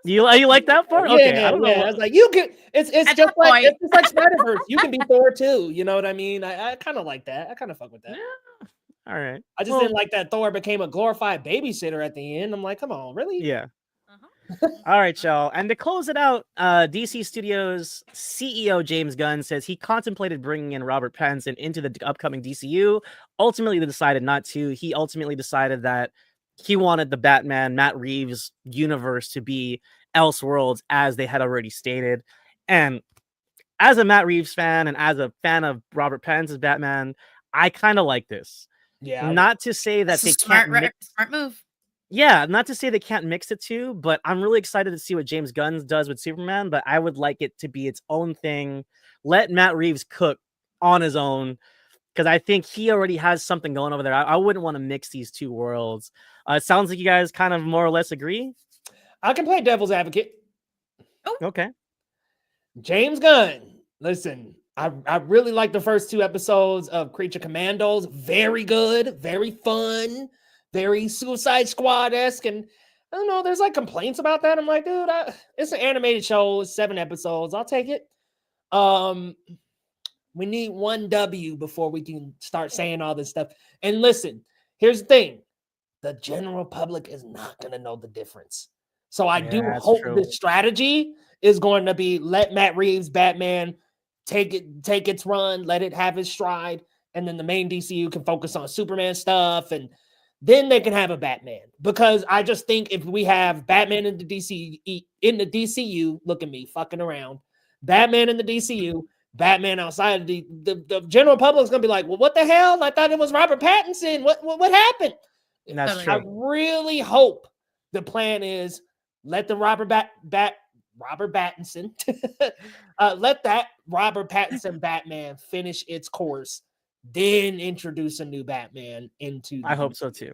You like that part? Okay, I don't know.
I was like, you can. It's just like Spider-Verse. You can be Thor too. You know what I mean? I kind of like that. I kind of fuck with that.
Yeah. All right.
I just didn't like that Thor became a glorified babysitter at the end. I'm like, come on, really?
Yeah. All right, y'all. And to close it out, DC Studios CEO James Gunn says he contemplated bringing in Robert Pattinson into the upcoming DCU. Ultimately, they decided not to. He ultimately decided that he wanted the Batman Matt Reeves universe to be Elseworlds, as they had already stated. And as a Matt Reeves fan and as a fan of Robert Pattinson's Batman, I kind of like this.
Yeah.
Not to say that they can't
smart move.
Yeah, not to say they can't mix it too, but I'm really excited to see what James Gunn does with Superman, but I would like it to be its own thing. Let Matt Reeves cook on his own, because I think he already has something going over there. I wouldn't want to mix these two worlds. It sounds like you guys kind of more or less agree.
I can play devil's advocate.
Oh,
okay.
James Gunn. Listen, I really like the first 2 episodes of Creature Commandos. Very good, very fun, very Suicide Squad-esque. And I don't know, there's like complaints about that. I'm like, dude, it's an animated show. It's 7 episodes. I'll take it. We need 1 W before we can start saying all this stuff. And listen, here's the thing. The general public is not going to know the difference. So I do hope this strategy is going to be let Matt Reeves' Batman take its run, let it have its stride, and then the main DCU can focus on Superman stuff and then they can have a Batman. Because I just think if we have Batman in the DCU, look at me fucking around, Batman in the DCU, Batman outside of the general public is gonna be like, well, what the hell? I thought it was Robert Pattinson. What happened?
That's true.
I really hope the plan is let the Robert Pattinson let that Robert Pattinson Batman finish its course, then introduce a new Batman into.
I hope so too.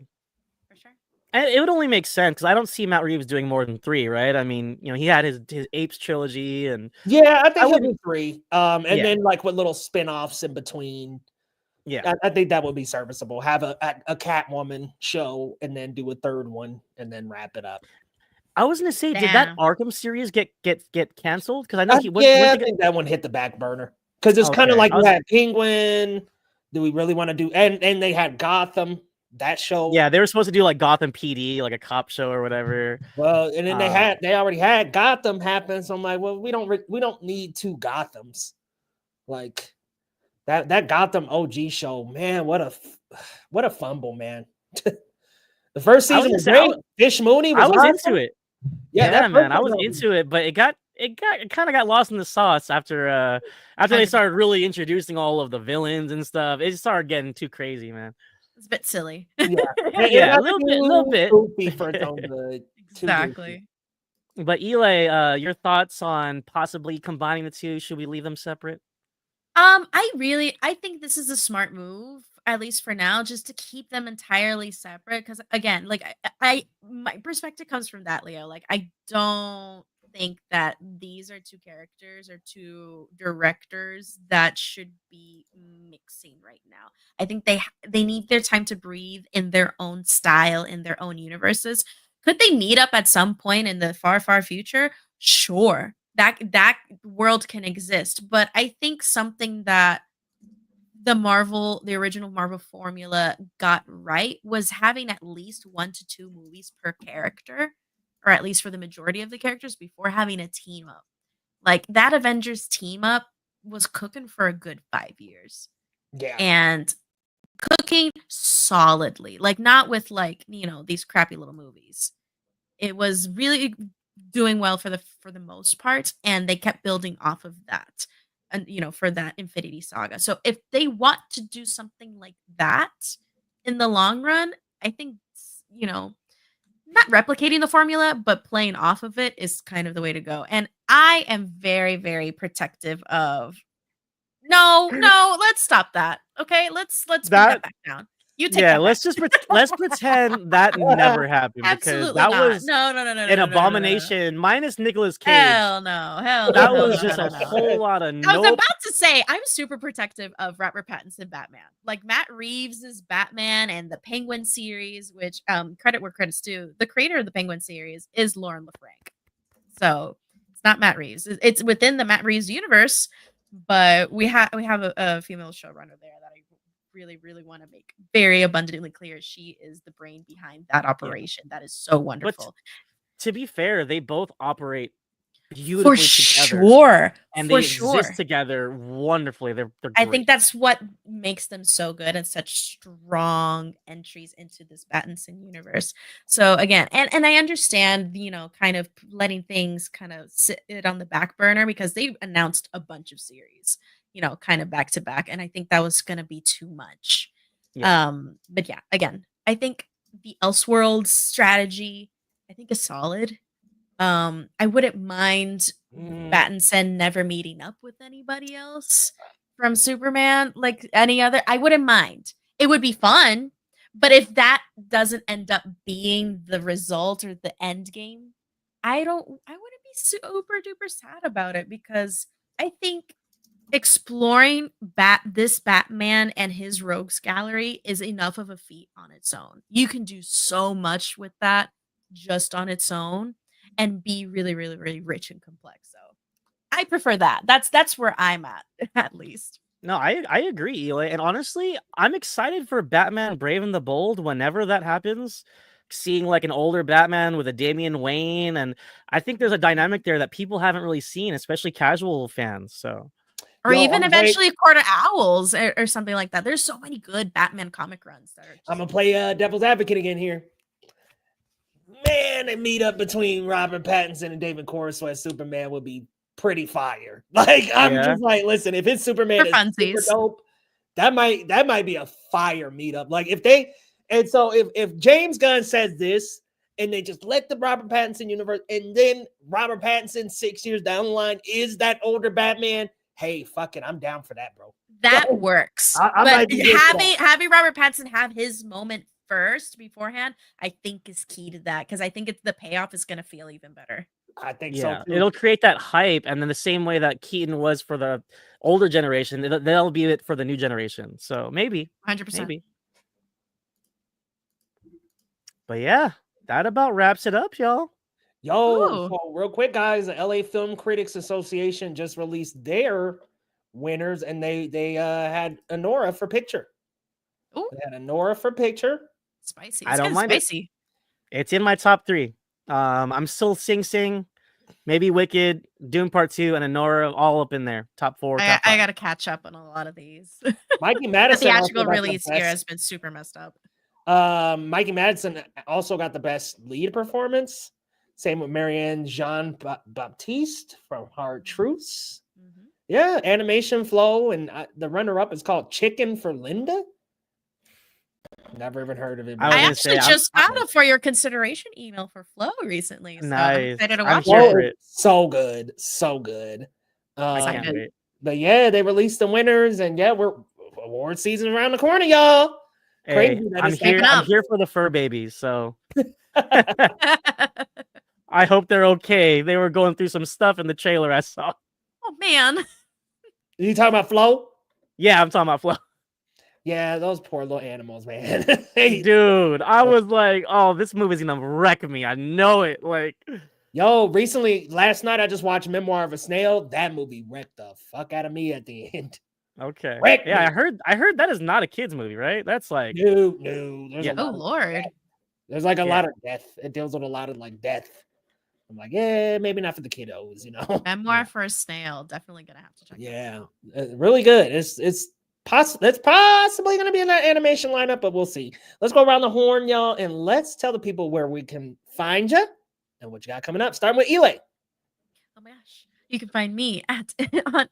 For sure.
And it would only make sense because I don't see Matt Reeves doing more than 3, right? I mean, he had his Apes trilogy, and
I think he'll do 3. And then like with little spin-offs in between.
Yeah,
I think that would be serviceable. Have a Catwoman show and then do a 3rd one and then wrap it up.
I was gonna say, did that Arkham series get canceled? Because I know
I think that one hit the back burner because it's kind of like we had Penguin. Do we really want to do? And they had Gotham, that show.
Yeah, they were supposed to do like Gotham PD, like a cop show or whatever.
Well, and then they already had Gotham happen. So I'm like, well, we don't need 2 Gothams. Like that Gotham OG show, man. What a fumble, man. The first season was great. Fish Mooney was
awesome.
Into it.
Yeah, man, I was into it, but it kind of got lost in the sauce after they started really introducing all of the villains and stuff. It just started getting too crazy, man.
It's a bit silly.
Yeah, a little bit.
Goofy for its own good.
Exactly.
But Eli, your thoughts on possibly combining the 2? Should we leave them separate?
I think this is a smart move, at least for now, just to keep them entirely separate. Because again, like my perspective comes from that, Leo. Like, I don't think that these are 2 characters or 2 directors that should be mixing right now. I think they need their time to breathe in their own style, in their own universes. Could they meet up at some point in the far, far future? Sure. That world can exist, but I think something that the original Marvel formula got right was having at least 1 to 2 movies per character, or at least for the majority of the characters, before having a team up. Like that Avengers team up was cooking for a good 5 years.
Yeah.
And cooking solidly, like not with like, these crappy little movies. It was really doing well for the most part, and they kept building off of that, and for that Infinity Saga. So if they want to do something like that in the long run, I think not replicating the formula but playing off of it is kind of the way to go. And I am very, very protective of no, let's stop that. Okay, let's bring that back down. You take
let's pretend that never happened.
Absolutely
because that
not.
was
no,
an abomination. Minus Nicolas Cage.
Hell no.
That was just a whole lot of
I was about to say, I'm super protective of Robert Pattinson Batman. Like Matt Reeves' Batman and the Penguin series, which credit where credit's due. The creator of the Penguin series is Lauren LaFranc. So it's not Matt Reeves. It's within the Matt Reeves universe, but we have a female showrunner there that I really, really want to make very abundantly clear. She is the brain behind that operation. That is so wonderful.
But to be fair, they both operate beautifully together.
Sure.
And they exist together wonderfully. They're great.
I think that's what makes them so good and such strong entries into this Pattinson universe. So again, and I understand, kind of letting things kind of sit on the back burner because they've announced a bunch of series, kind of back to back. And I think that was going to be too much. Yeah. But yeah, again, I think the Elseworlds strategy, I think is solid. I wouldn't mind Pattinson never meeting up with anybody else from Superman, like any other. I wouldn't mind. It would be fun. But if that doesn't end up being the result or the end game, I wouldn't be super duper sad about it because I think exploring this Batman and his rogues gallery is enough of a feat on its own. You can do so much with that just on its own and be really, really, really rich and complex. So I prefer that. That's where I'm at least.
No, I agree, Eli. And honestly, I'm excited for Batman Brave and the Bold whenever that happens. Seeing like an older Batman with a Damian Wayne, and I think there's a dynamic there that people haven't really seen, especially casual fans. So
Or even eventually Court of Owls or something like that. There's so many good Batman comic runs that are
I'm gonna play devil's advocate again here. Man, a meet up between Robert Pattinson and David Corso as Superman would be pretty fire. Like, I'm just like, listen, if his Superman is super dope, that might be a fire meetup. Like, if James Gunn says this and they just let the Robert Pattinson universe, and then Robert Pattinson 6 years down the line is that older Batman, hey, fuck it, I'm down for that, bro.
That works. But having Robert Pattinson have his moment first beforehand, I think is key to that, because I think the payoff is going to feel even better.
I think so too.
It'll create that hype, and then the same way that Keaton was for the older generation, they'll be it for the new generation. So maybe
100%.
Maybe. But yeah, that about wraps it up, y'all.
So real quick, guys, the LA Film Critics Association just released their winners, and they had Anora for picture.
Ooh.
They had Anora for picture.
Spicy.
I don't mind spicy. It's in my top 3. I'm still Sing Sing, maybe Wicked, Dune Part 2, and Anora all up in there. Top 4.
I got to catch up on a lot of these.
Mikey Madison.
The theatrical release here has been super messed up.
Mikey Madison also got the best lead performance. Same with Marianne Jean Baptiste from Hard Truths. Mm-hmm. Yeah, animation flow, and the runner-up is called Chicken for Linda. Never even heard of it.
I actually just found a for your consideration email for Flow recently. So
nice.
I'm excited to watch
it. So good. But yeah, they released the winners, and yeah, we're award season around the corner, y'all.
Hey, I'm here for the fur babies, so I hope they're okay. They were going through some stuff in the trailer I saw.
Oh man.
You talking about Flo?
Yeah, I'm talking about Flo.
Yeah, those poor little animals, man.
Dude, I was like, oh, this movie's gonna wreck me. I know it. Like,
recently, last night, I just watched Memoir of a Snail. That movie wrecked the fuck out of me at the end.
Okay. I heard that is not a kid's movie, right? That's like
no.
Lord.
There's like a lot of death. It deals with a lot of like death. I'm like, yeah, maybe not for the kiddos,
Memoir for a Snail. Definitely gonna have to check.
Yeah, really good. It's possibly going to be in that animation lineup, but we'll see. Let's go around the horn, y'all, and let's tell the people where we can find you and what you got coming up. Starting with Elay.
Oh my gosh. You can find me on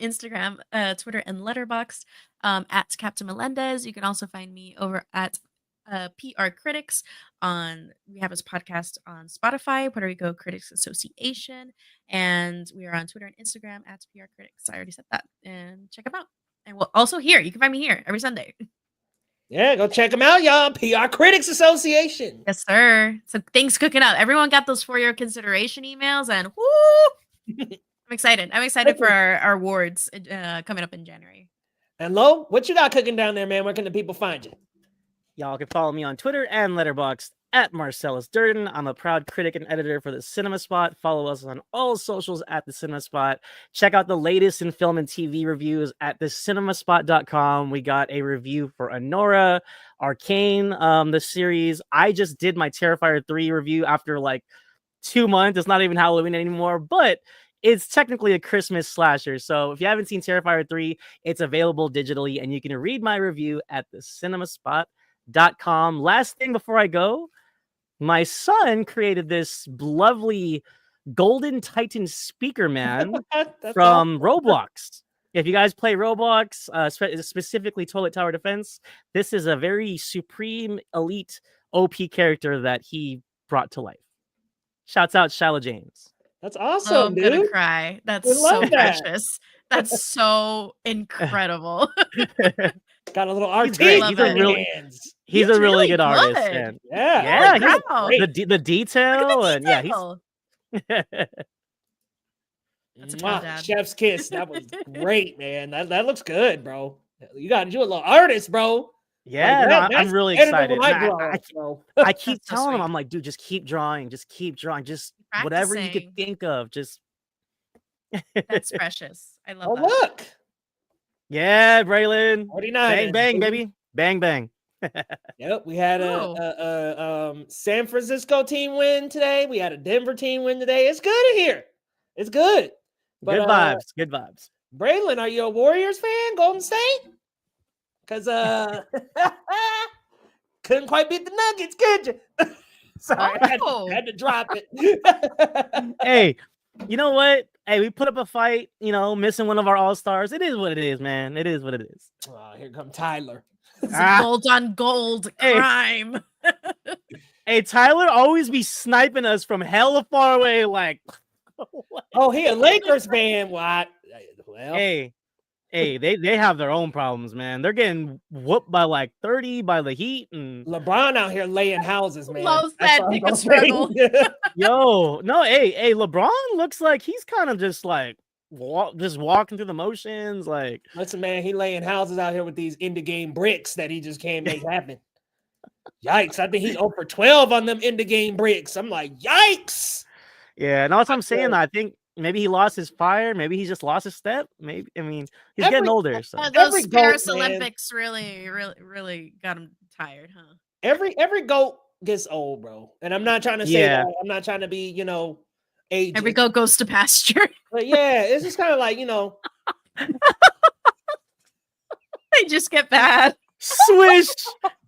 Instagram, Twitter, and Letterboxd at Captain Melendez. You can also find me over at PR Critics we have this podcast on Spotify, Puerto Rico Critics Association, and we are on Twitter and Instagram at PR Critics. I already said that, and check them out. And we'll also here. You can find me here every Sunday.
Yeah, go check them out, y'all. PR Critics Association.
Yes, sir. So things cooking up. Everyone got those for your consideration emails, and woo! I'm excited. I'm excited for our awards coming up in January.
And Lo, what you got cooking down there, man? Where can the people find you?
Y'all can follow me on Twitter and Letterboxd at Marcellus Durden. I'm a proud critic and editor for the Cinema Spot. Follow us on all socials at the Cinema Spot. Check out the latest in film and TV reviews at thecinemaspot.com. We got a review for Anora, Arcane, the series. I just did my Terrifier 3 review after like 2 months. It's not even Halloween anymore, but it's technically a Christmas slasher. So if you haven't seen Terrifier 3, it's available digitally, and you can read my review at thecinemaspot.com. Last thing before I go, my son created this lovely Golden Titan speaker man from Roblox. If you guys play Roblox, specifically Toilet Tower Defense, this is a very supreme, elite, OP character that he brought to life. Shouts out Shala James.
That's awesome,
I'm
dude.
Gonna cry. That's so precious. That's so incredible.
Got a little art.
He's a really good artist. And
yeah.
The detail and yeah,
he's chef's kiss. That was great, man. That looks good, bro. You a little artist, bro.
Yeah, I'm really excited. I keep
so
telling
sweet.
him, I'm like, dude, just keep drawing, just whatever you could think of, just.
That's precious. I love that.
Look.
Yeah, Braylon.
49.
Bang, bang, baby. Bang, bang.
Yep, we had a San Francisco team win today. We had a Denver team win today. It's good in here. It's good.
But, good vibes.
Braylon, are you a Warriors fan? Golden State? Because couldn't quite beat the Nuggets, could you? Sorry, I had to drop it.
Hey, you know what? Hey, we put up a fight, missing one of our all-stars. It is what it is, man. It is what it is.
Oh, here come Tyler.
It's a gold on gold crime.
Hey, Tyler always be sniping us from hella far away, like.
Oh, he a Lakers fan. Well,
hey, they have their own problems, man. They're getting whooped by like 30 by the Heat, and
LeBron out here laying houses, man.
Loves that pick a struggle.
Yo, no, hey, LeBron looks like he's kind of just like walking through the motions. Like,
listen, man, he laying houses out here with these end of game bricks that he just can't make happen. Yikes! I think he's 0 for 12 on them end of game bricks. I'm like, yikes!
Yeah, and also I'm saying, I think maybe he lost his fire. Maybe he just lost his step. Maybe, I mean, he's getting older. So.
Those Paris Olympics really got him tired, huh?
Every goat gets old, bro. And I'm not trying to say that. I'm not trying to be, ageist.
Every goat goes to pasture.
But yeah, it's just kind of like,
they just get bad.
Swish.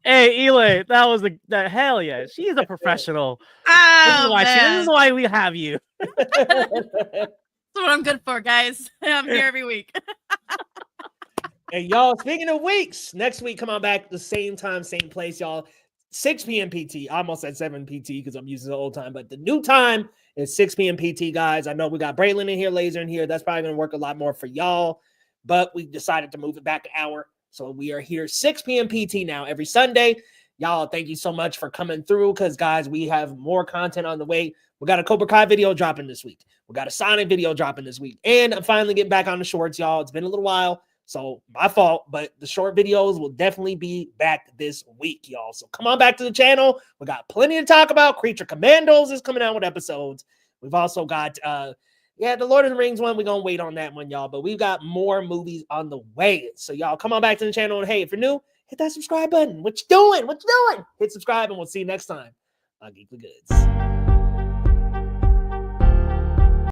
Hey, Eli, that was the hell yeah. She's a professional.
Oh,
this is why we have you.
That's what I'm good for, guys. I'm here every week.
Hey, y'all, speaking of weeks, next week, come on back the same time, same place, y'all. 6 p.m. PT. I almost said 7 PT because I'm using the old time, but the new time is 6 p.m. PT, guys. I know we got Braylon in here, Laser in here. That's probably going to work a lot more for y'all, but we decided to move it back an hour. So we are here 6 p.m. PT now every Sunday. Y'all, thank you so much for coming through because, guys, we have more content on the way. We got a Cobra Kai video dropping this week. We got a Sonic video dropping this week. And I'm finally getting back on the shorts, y'all. It's been a little while, so my fault. But the short videos will definitely be back this week, y'all. So come on back to the channel. We got plenty to talk about. Creature Commandos is coming out with episodes. We've also got the Lord of the Rings one, we're going to wait on that one, y'all. But we've got more movies on the way. So, y'all, come on back to the channel. And, hey, if you're new, hit that subscribe button. What you doing? Hit subscribe, and we'll see you next time on Geekly Goods.